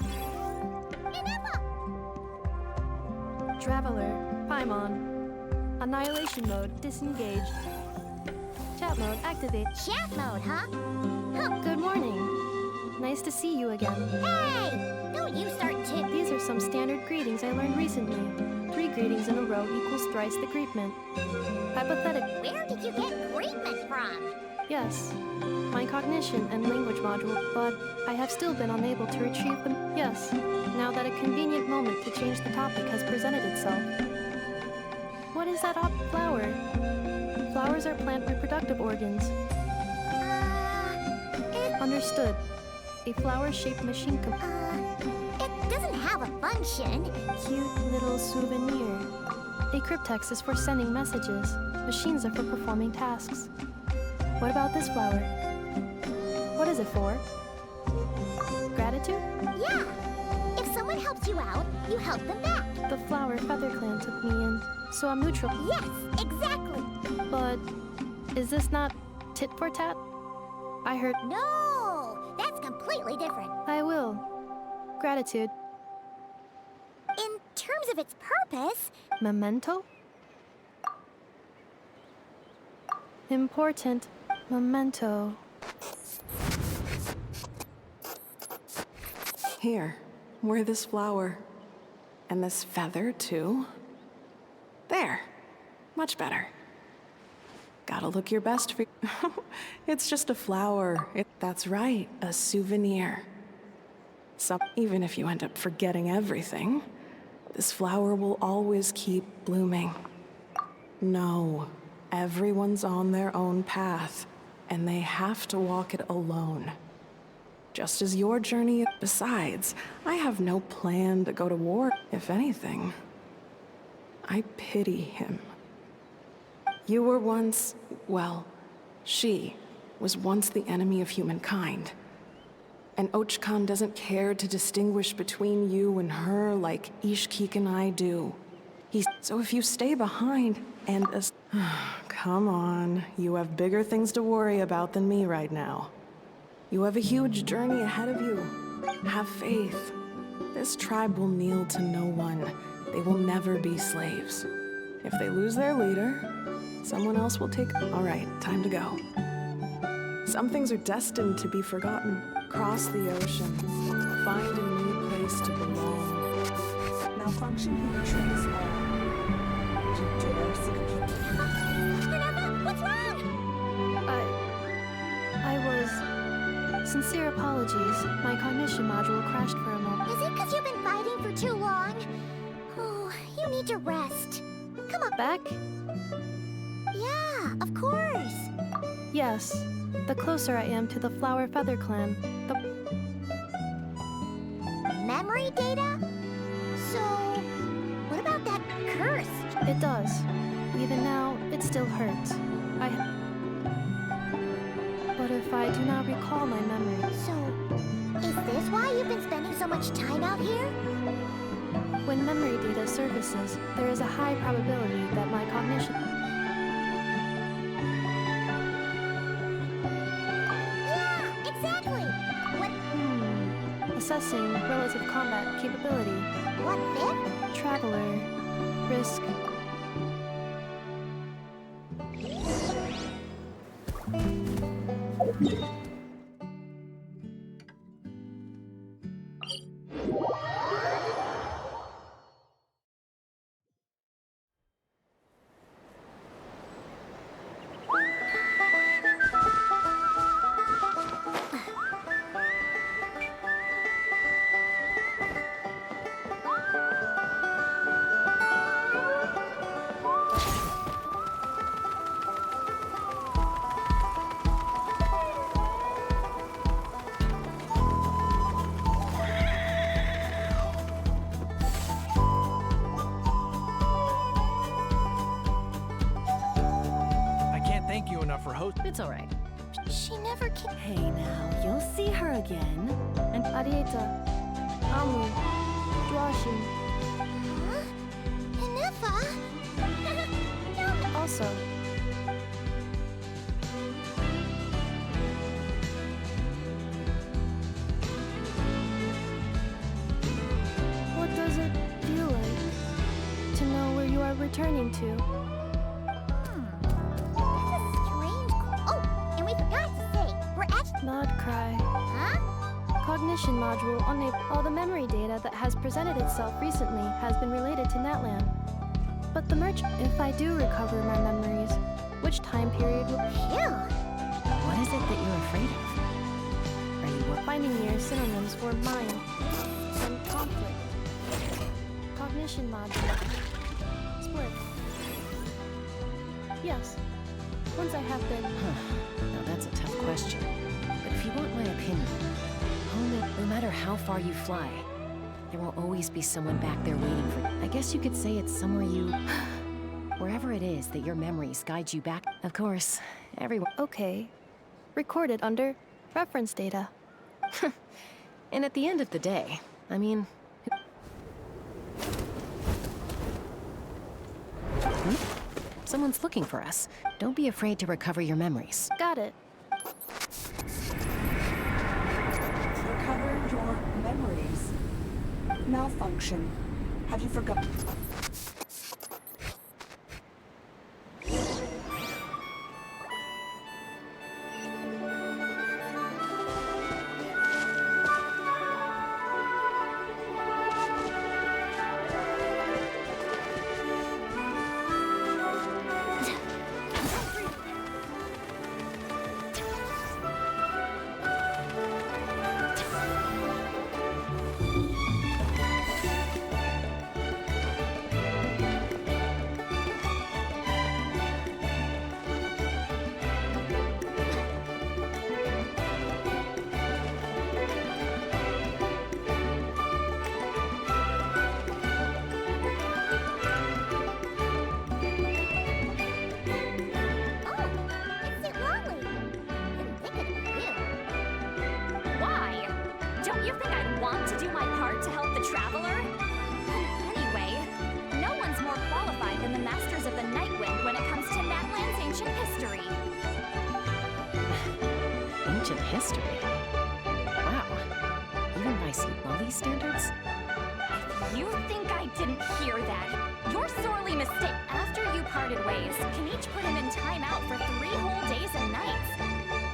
Traveler, Paimon. Annihilation mode disengaged. Chat mode activate. Chat mode, huh? Good morning. Nice to see you again. Hey! Don't you start too. These are some standard greetings I learned recently. 3 greetings in a row equals thrice the greetment. Hypothetic. Where did you get greetment from? Yes. My cognition and language module, but I have still been unable to retrieve them. Yes. Now that a convenient moment to change the topic has presented itself. What is that odd flower? Flowers are plant reproductive organs. Understood. A flower-shaped machine It doesn't have a function. Cute little souvenir. A cryptex is for sending messages. Machines are for performing tasks. What about this flower? What is it for? Gratitude? Yeah. If someone helps you out, you help them back. The flower Feather Clan took me in, so I'm neutral. Yes, exactly. But is this not tit for tat? I heard. No, that's completely different. I will. Gratitude. In terms of its purpose... Memento? Important memento. Here, wear this flower. And this feather, too. There. Much better. Gotta look your best for... It's just a flower. That's right, a souvenir. Even if you end up forgetting everything, this flower will always keep blooming. No, everyone's on their own path, and they have to walk it alone. Just as your journey... Besides, I have no plan to go to war. If anything, I pity him. You were once... well, she was once the enemy of humankind. And Ochkan doesn't care to distinguish between you and her like Ishkik and I do. So if you stay behind and... Come on, you have bigger things to worry about than me right now. You have a huge journey ahead of you. Have faith. This tribe will kneel to no one. They will never be slaves. If they lose their leader, someone else will take... All right, time to go. Some things are destined to be forgotten. Cross the ocean. Find a new place to belong. Malfunction who betrays all. What's wrong? I was... Sincere apologies. My cognition module crashed for a moment. Is it because you've been fighting for too long? Oh, you need to rest. Come on. Back? Yeah, of course. Yes. The closer I am to the Flower Feather Clan, the... Memory data? So, what about that curse? It does. Even now, it still hurts. But if I do not recall my memory... So, is this why you've been spending so much time out here? When memory data surfaces, there is a high probability that my cognition... Yeah, exactly! What... A Assessing relative combat capability. What, fifth? Traveler. Risk. I can't thank you enough for hosting. It's all right. She never came. Hey now, you'll see her again. And Arieta. Amu. Dwashin. Huh? Inefa? No. Also. What does it feel like to know where you are returning to? That's a strange. Oh, and we forgot to say, we're actually. Not cry. Huh? Cognition module unable. All the memory data that has presented itself recently has been related to Natlan. But the if I do recover my memories, which time period will... Phew. What is it that you're afraid of? Are you finding near synonyms for mind and conflict? Cognition module. Split. Yes. Once I have been... Now that's a tough question. But if you want my opinion, home, no matter how far you fly, there will always be someone back there waiting for you. I guess you could say it's somewhere you... wherever it is that your memories guide you back. Of course, everyone... Okay. Recorded under reference data. And at the end of the day, I mean... Someone's looking for us. Don't be afraid to recover your memories. Got it. Recover your memories. Malfunction. Have you forgotten? History? Wow. Even by Lolly standards? You think I didn't hear that? You're sorely mistaken. After you parted ways, Kanich put him in timeout for 3 whole days and nights.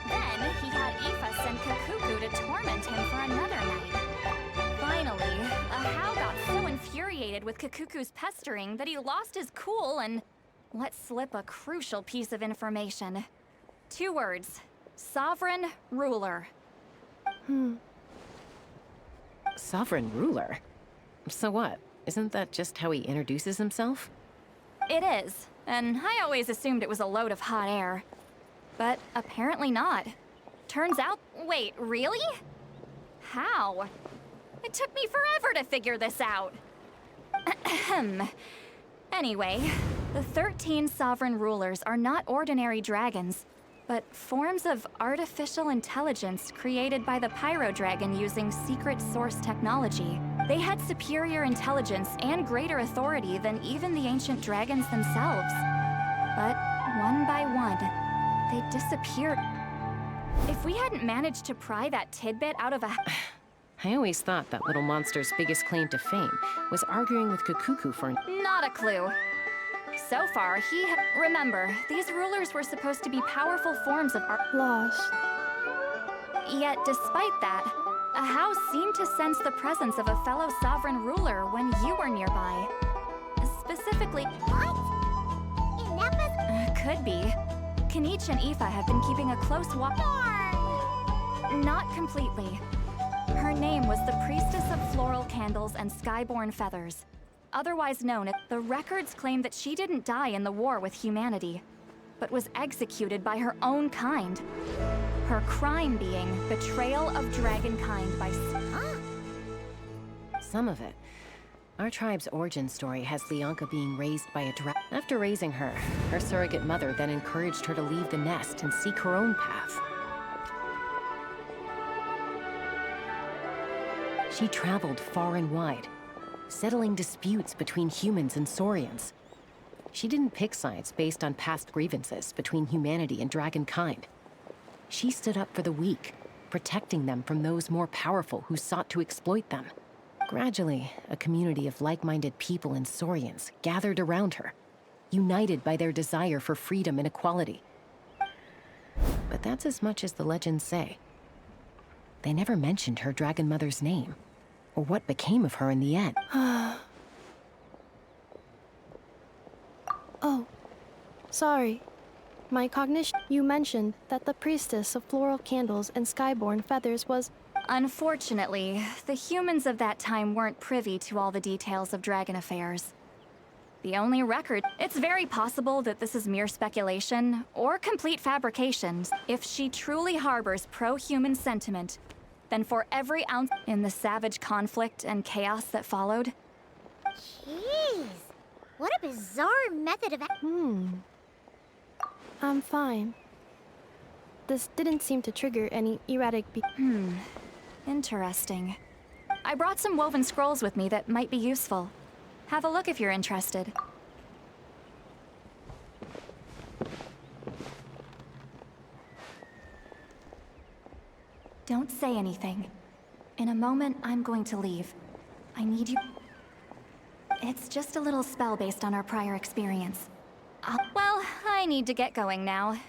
Then he had Aoife send Kakuku to torment him for another night. Finally, Ahau got so infuriated with Kakuku's pestering that he lost his cool and let slip a crucial piece of information. 2 words. Sovereign ruler. Sovereign ruler? So what? Isn't that just how he introduces himself? It is, and I always assumed it was a load of hot air. But apparently not. Turns out... Wait, really? How? It took me forever to figure this out. Anyway, the 13 sovereign rulers are not ordinary dragons, but forms of artificial intelligence created by the Pyro Dragon using secret source technology. They had superior intelligence and greater authority than even the ancient dragons themselves. But one by one, they disappeared. If we hadn't managed to pry that tidbit out of a... I always thought that little monster's biggest claim to fame was arguing with Kakuku for Not a clue. So far, remember, these rulers were supposed to be powerful forms of art. Lost. Yet, despite that, a house seemed to sense the presence of a fellow sovereign ruler when you were nearby. Specifically... What? Ineppa's... Could be. Kenichi and Aoife have been keeping a close watch... Not completely. Her name was the Priestess of Floral Candles and Skyborn Feathers. Otherwise known, the records claim that she didn't die in the war with humanity, but was executed by her own kind. Her crime being betrayal of dragonkind by... some of it. Our tribe's origin story has Leonka being raised by a dragon. After raising her, her surrogate mother then encouraged her to leave the nest and seek her own path. She traveled far and wide, settling disputes between humans and Saurians. She didn't pick sides based on past grievances between humanity and dragonkind. She stood up for the weak, protecting them from those more powerful who sought to exploit them. Gradually, a community of like-minded people and Saurians gathered around her, united by their desire for freedom and equality. But that's as much as the legends say. They never mentioned her dragon mother's name, or what became of her in the end. Oh, sorry. My cognition... You mentioned that the Priestess of Floral Candles and Skyborn Feathers was... Unfortunately, the humans of that time weren't privy to all the details of dragon affairs. The only record... It's very possible that this is mere speculation, or complete fabrications. If she truly harbors pro-human sentiment, then for every ounce in the savage conflict and chaos that followed... Jeez. What a bizarre method of... I'm fine. This didn't seem to trigger any erratic Interesting. I brought some woven scrolls with me that might be useful. Have a look if you're interested. Don't say anything. In a moment, I'm going to leave. I need you... It's just a little spell based on our prior experience. Well, I need to get going now.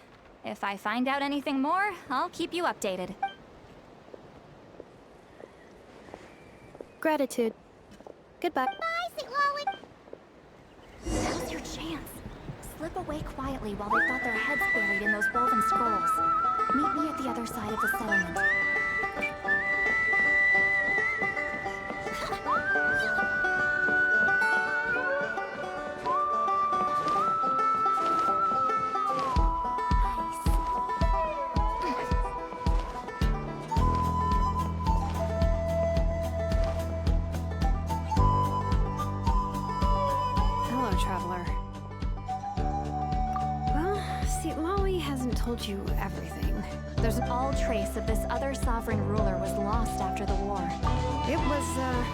If I find out anything more, I'll keep you updated. Gratitude. Goodbye. Bye, St. Lolly. Now's your chance. Slip away quietly while they've got their heads buried in those woven scrolls. Meet me at the other side of the settlement. Hello, traveler. Well, see, Lolly hasn't told you everything. There's all trace of this other sovereign ruler was lost after the war. It was,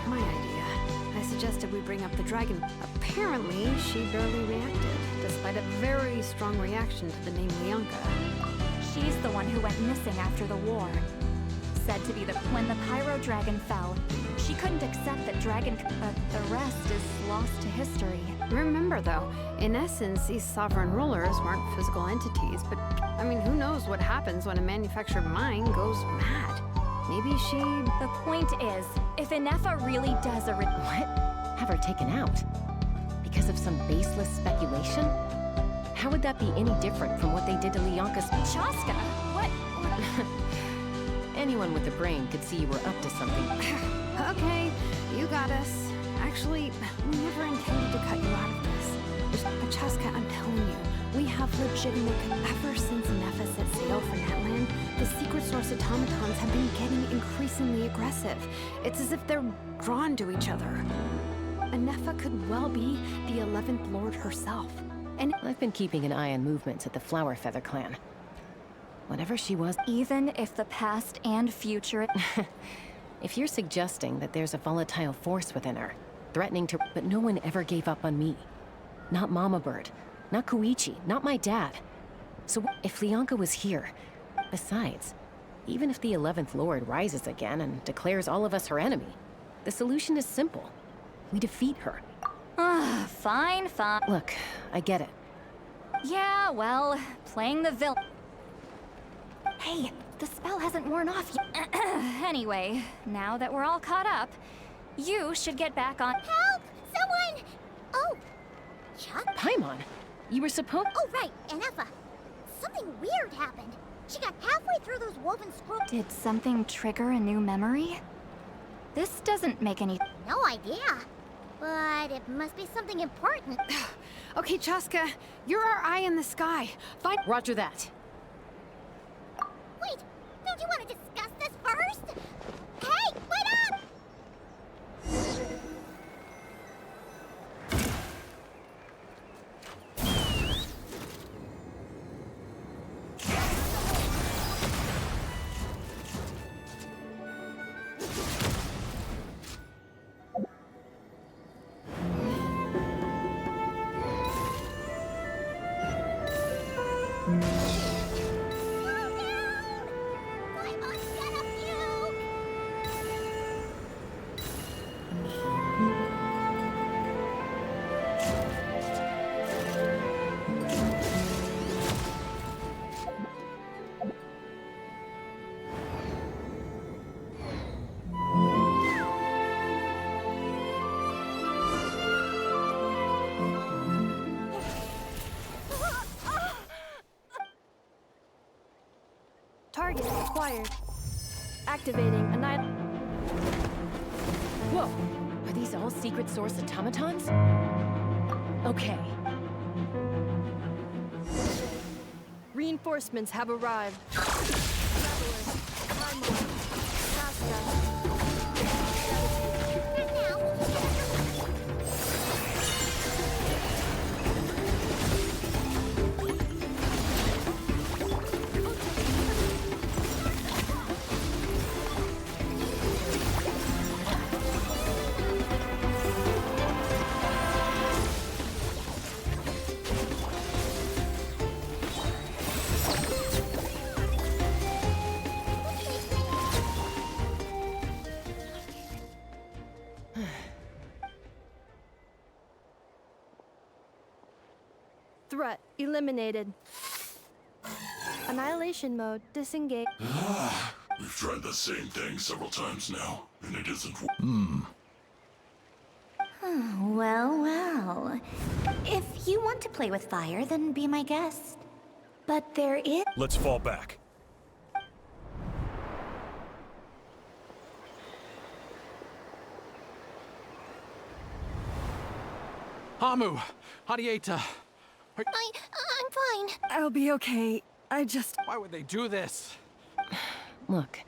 my idea. I suggested we bring up the dragon. Apparently, she barely reacted, despite a very strong reaction to the name Leonka. She's the one who went missing after the war. Said to be when the Pyro Dragon fell, she couldn't accept that but the rest is lost to history. Remember, though, in essence, these sovereign rulers weren't physical entities, but, I mean, who knows what happens when a manufactured mind goes mad? Maybe she... The point is, if Inefa really does What? Have her taken out? Because of some baseless speculation? How would that be any different from what they did to Leonka's... Chaska? What? Anyone with a brain could see you were up to something. Okay, you got us. Actually, we never intended to cut you out of this. But Chaska, I'm telling you, we have legitimate... Ever since Inefa set sail for Netland, the secret source automatons have been getting increasingly aggressive. It's as if they're drawn to each other. Inefa could well be the 11th Lord herself. And I've been keeping an eye on movements at the Flower Feather clan. Whatever she was... Even if the past and future... If you're suggesting that there's a volatile force within her, threatening to... But no one ever gave up on me. Not Mama Bird, not Koichi, not my dad. So if Leonka was here... Besides, Even if the 11th Lord rises again and declares all of us her enemy, the solution is simple. We defeat her. Fine, fine. Look, I get it. Yeah, well, playing the villain. Hey, the spell hasn't worn off yet. Anyway, now that we're all caught up, you should get back on. Help! Someone! Oh, Chuck? Paimon, you were supposed. Oh, right, and Effa. Something weird happened. She got halfway through those woven scrolls. Did something trigger a new memory? This doesn't make any. No idea. But it must be something important. Okay, Chaska, you're our eye in the sky. Find. Roger that. Wait, don't you want to discuss this first? Hey, wait up! Target acquired. Activating Whoa! Are these all secret source automatons? Okay. Reinforcements have arrived. Threat eliminated. Annihilation mode disengaged. We've tried the same thing several times now, and it isn't. Well. If you want to play with fire, then be my guest. But there is. Let's fall back. Hamu, Hadieta. I'm fine. I'll be okay. I just... Why would they do this? Look,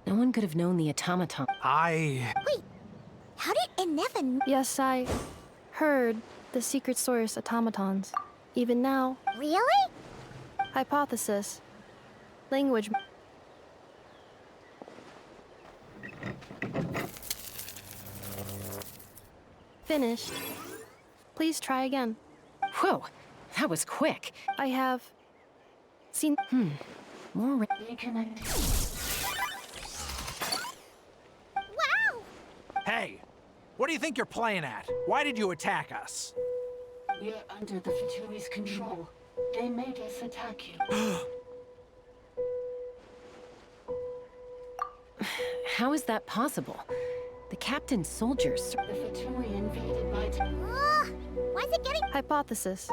no one could have known the automaton. Wait, how did Inevan... Yes, I heard the secret source automatons. Even now... Really? Hypothesis. Language... Finished. Please try again. Whoa, that was quick. I have... seen... More... Wow! Hey, what do you think you're playing at? Why did you attack us? We're under the Fatui's control. They made us attack you. How is that possible? The captain's soldiers... The Fatui invaded my... Why is it getting... Hypothesis.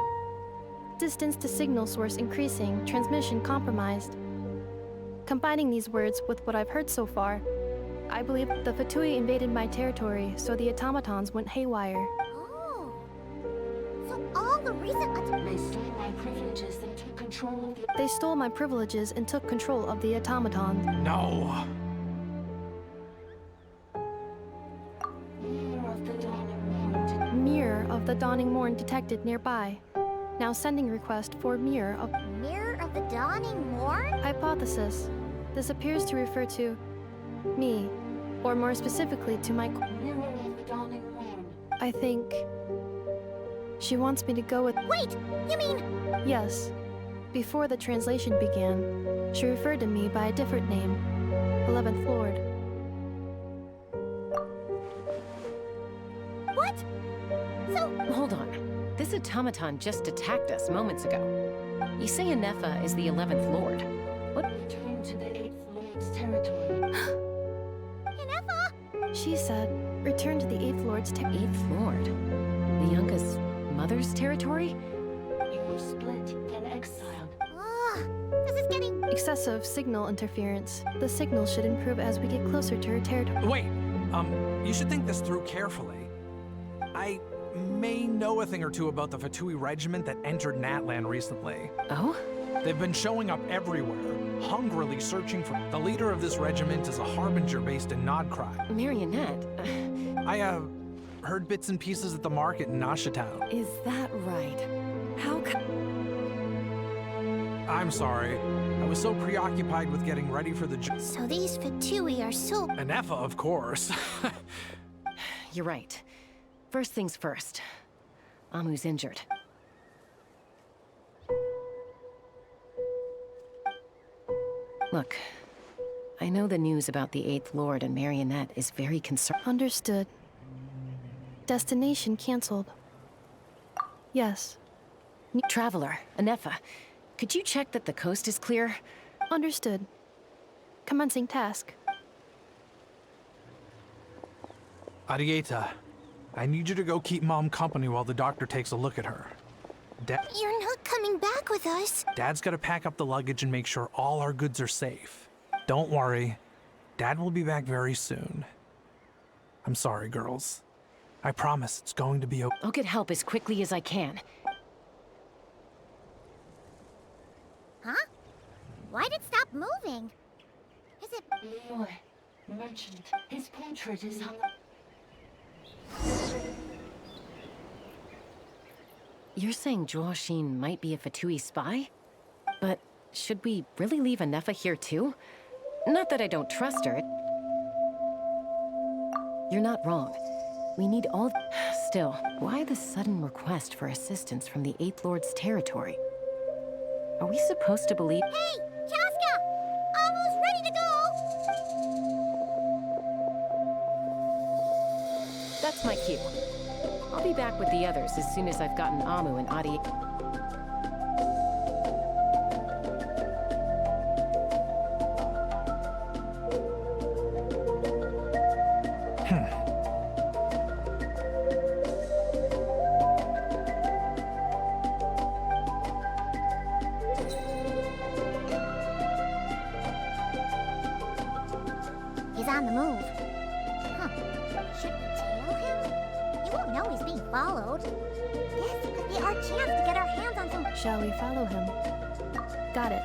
Distance to signal source increasing, transmission compromised. Combining these words with what I've heard so far, I believe the Fatui invaded my territory, so the automatons went haywire. Oh. So all the recent... They stole my privileges and took control of the... They stole my privileges and took control of the automatons. No. Mirror of the Dawning Morn detected nearby. Now sending request for Mirror of... Mirror of the Dawning Morn? Hypothesis. This appears to refer to... me. Or more specifically to my... Mirror of the Dawning Morn. I think... she wants me to go with... Wait! You mean... Yes. Before the translation began, she referred to me by a different name, 11th Lord. What? So... Hold on. This automaton just attacked us moments ago. You say Anefa is the 11th Lord. What? Return to the 8th Lord's territory. Anefa! She said, return to the 8th Lord's 8th Lord? Leonka's mother's territory? You were split and exiled. This is getting... excessive signal interference. The signal should improve as we get closer to her territory. Wait, you should think this through carefully. I may know a thing or two about the Fatui regiment that entered Natlan recently. Oh? They've been showing up everywhere, hungrily searching for... The leader of this regiment is a harbinger based in Nodcry. Marionette? I, heard bits and pieces at the market in Nashatown. Is that right? How I'm sorry. I was so preoccupied with getting ready for the So these Fatui are so... Anefa, of course. You're right. First things first. Amu's injured. Look, I know the news about the 8th Lord and Marionette is very concerning. Understood. Destination canceled. Yes. Traveler, Anefa, could you check that the coast is clear? Understood. Commencing task. Arieta, I need you to go keep Mom company while the doctor takes a look at her. You're not coming back with us. Dad's gotta pack up the luggage and make sure all our goods are safe. Don't worry. Dad will be back very soon. I'm sorry, girls. I promise it's going to be okay. I'll get help as quickly as I can. Huh? Why'd it stop moving? Is it... Leroy, merchant. His portrait is hung... You're saying genshiiin might be a Fatui spy? But should we really leave Anefa here too? Not that I don't trust her. You're not wrong. We need all... Still, why the sudden request for assistance from the 8th Lord's territory? Are we supposed to believe... Hey, Chaska! Almost ready to go! That's my cue. I'll be back with the others as soon as I've gotten Amu and Adi... He's on the move. Huh. Should we tail him? He won't know he's being followed. This could be our chance to get our hands on some... Shall we follow him? Got it.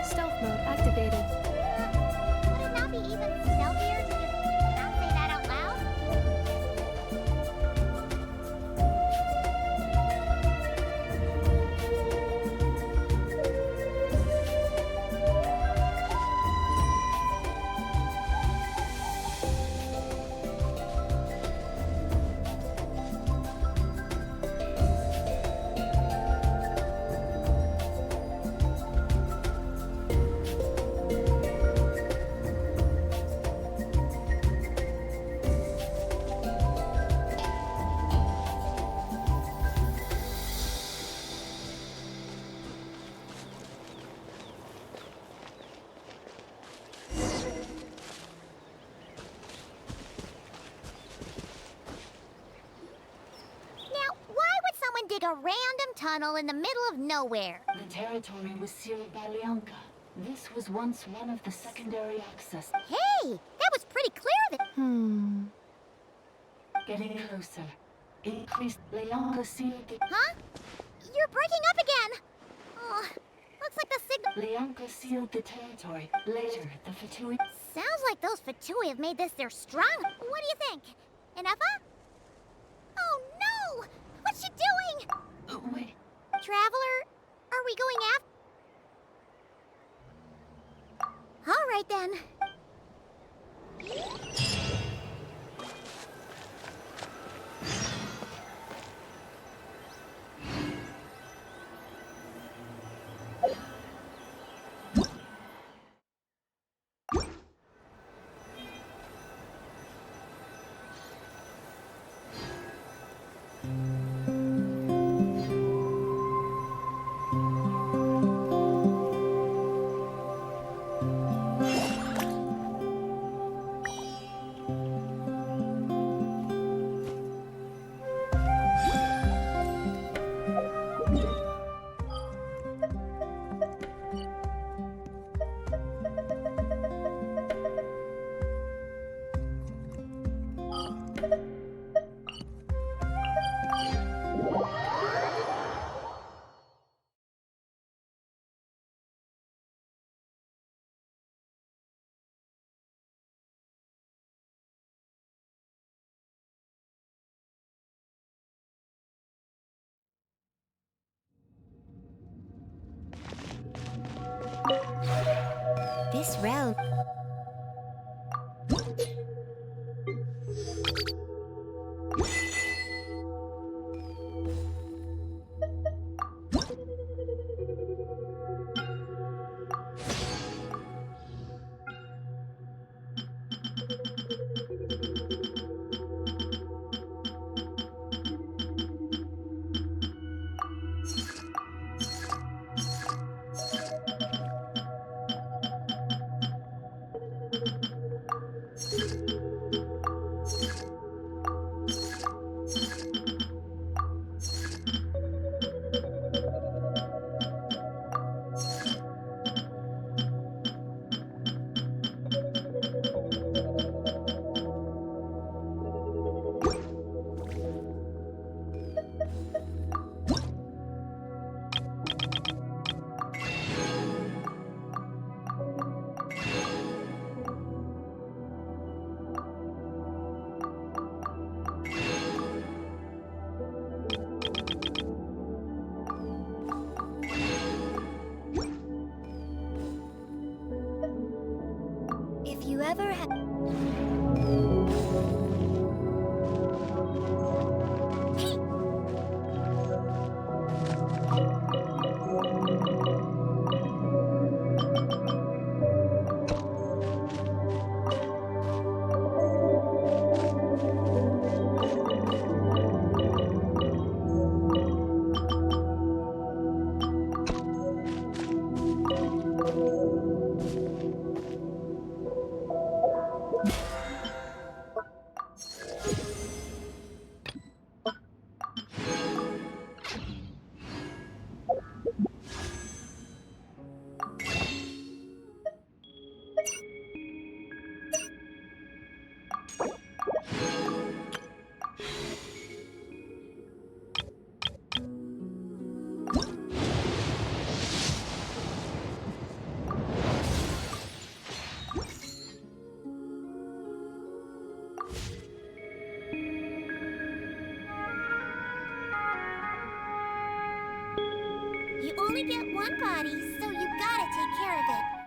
Stealth mode activated. Would it not be even stealthier to just not say that out loud? Dig a random tunnel in the middle of nowhere. The territory was sealed by Leonka. This was once one of the secondary access. Hey, that was pretty clear Getting closer. Increased Leonka sealed the... Huh? You're breaking up again! Oh, looks like the signal... Leonka sealed the territory. Later, the Fatui... Sounds like those Fatui have made this their strong... What do you think? Anefa? Oh no! What's she doing? Oh, wait. Traveler, are we going after... All right then. This realm... If you ever had... You only get one body, so you gotta take care of it.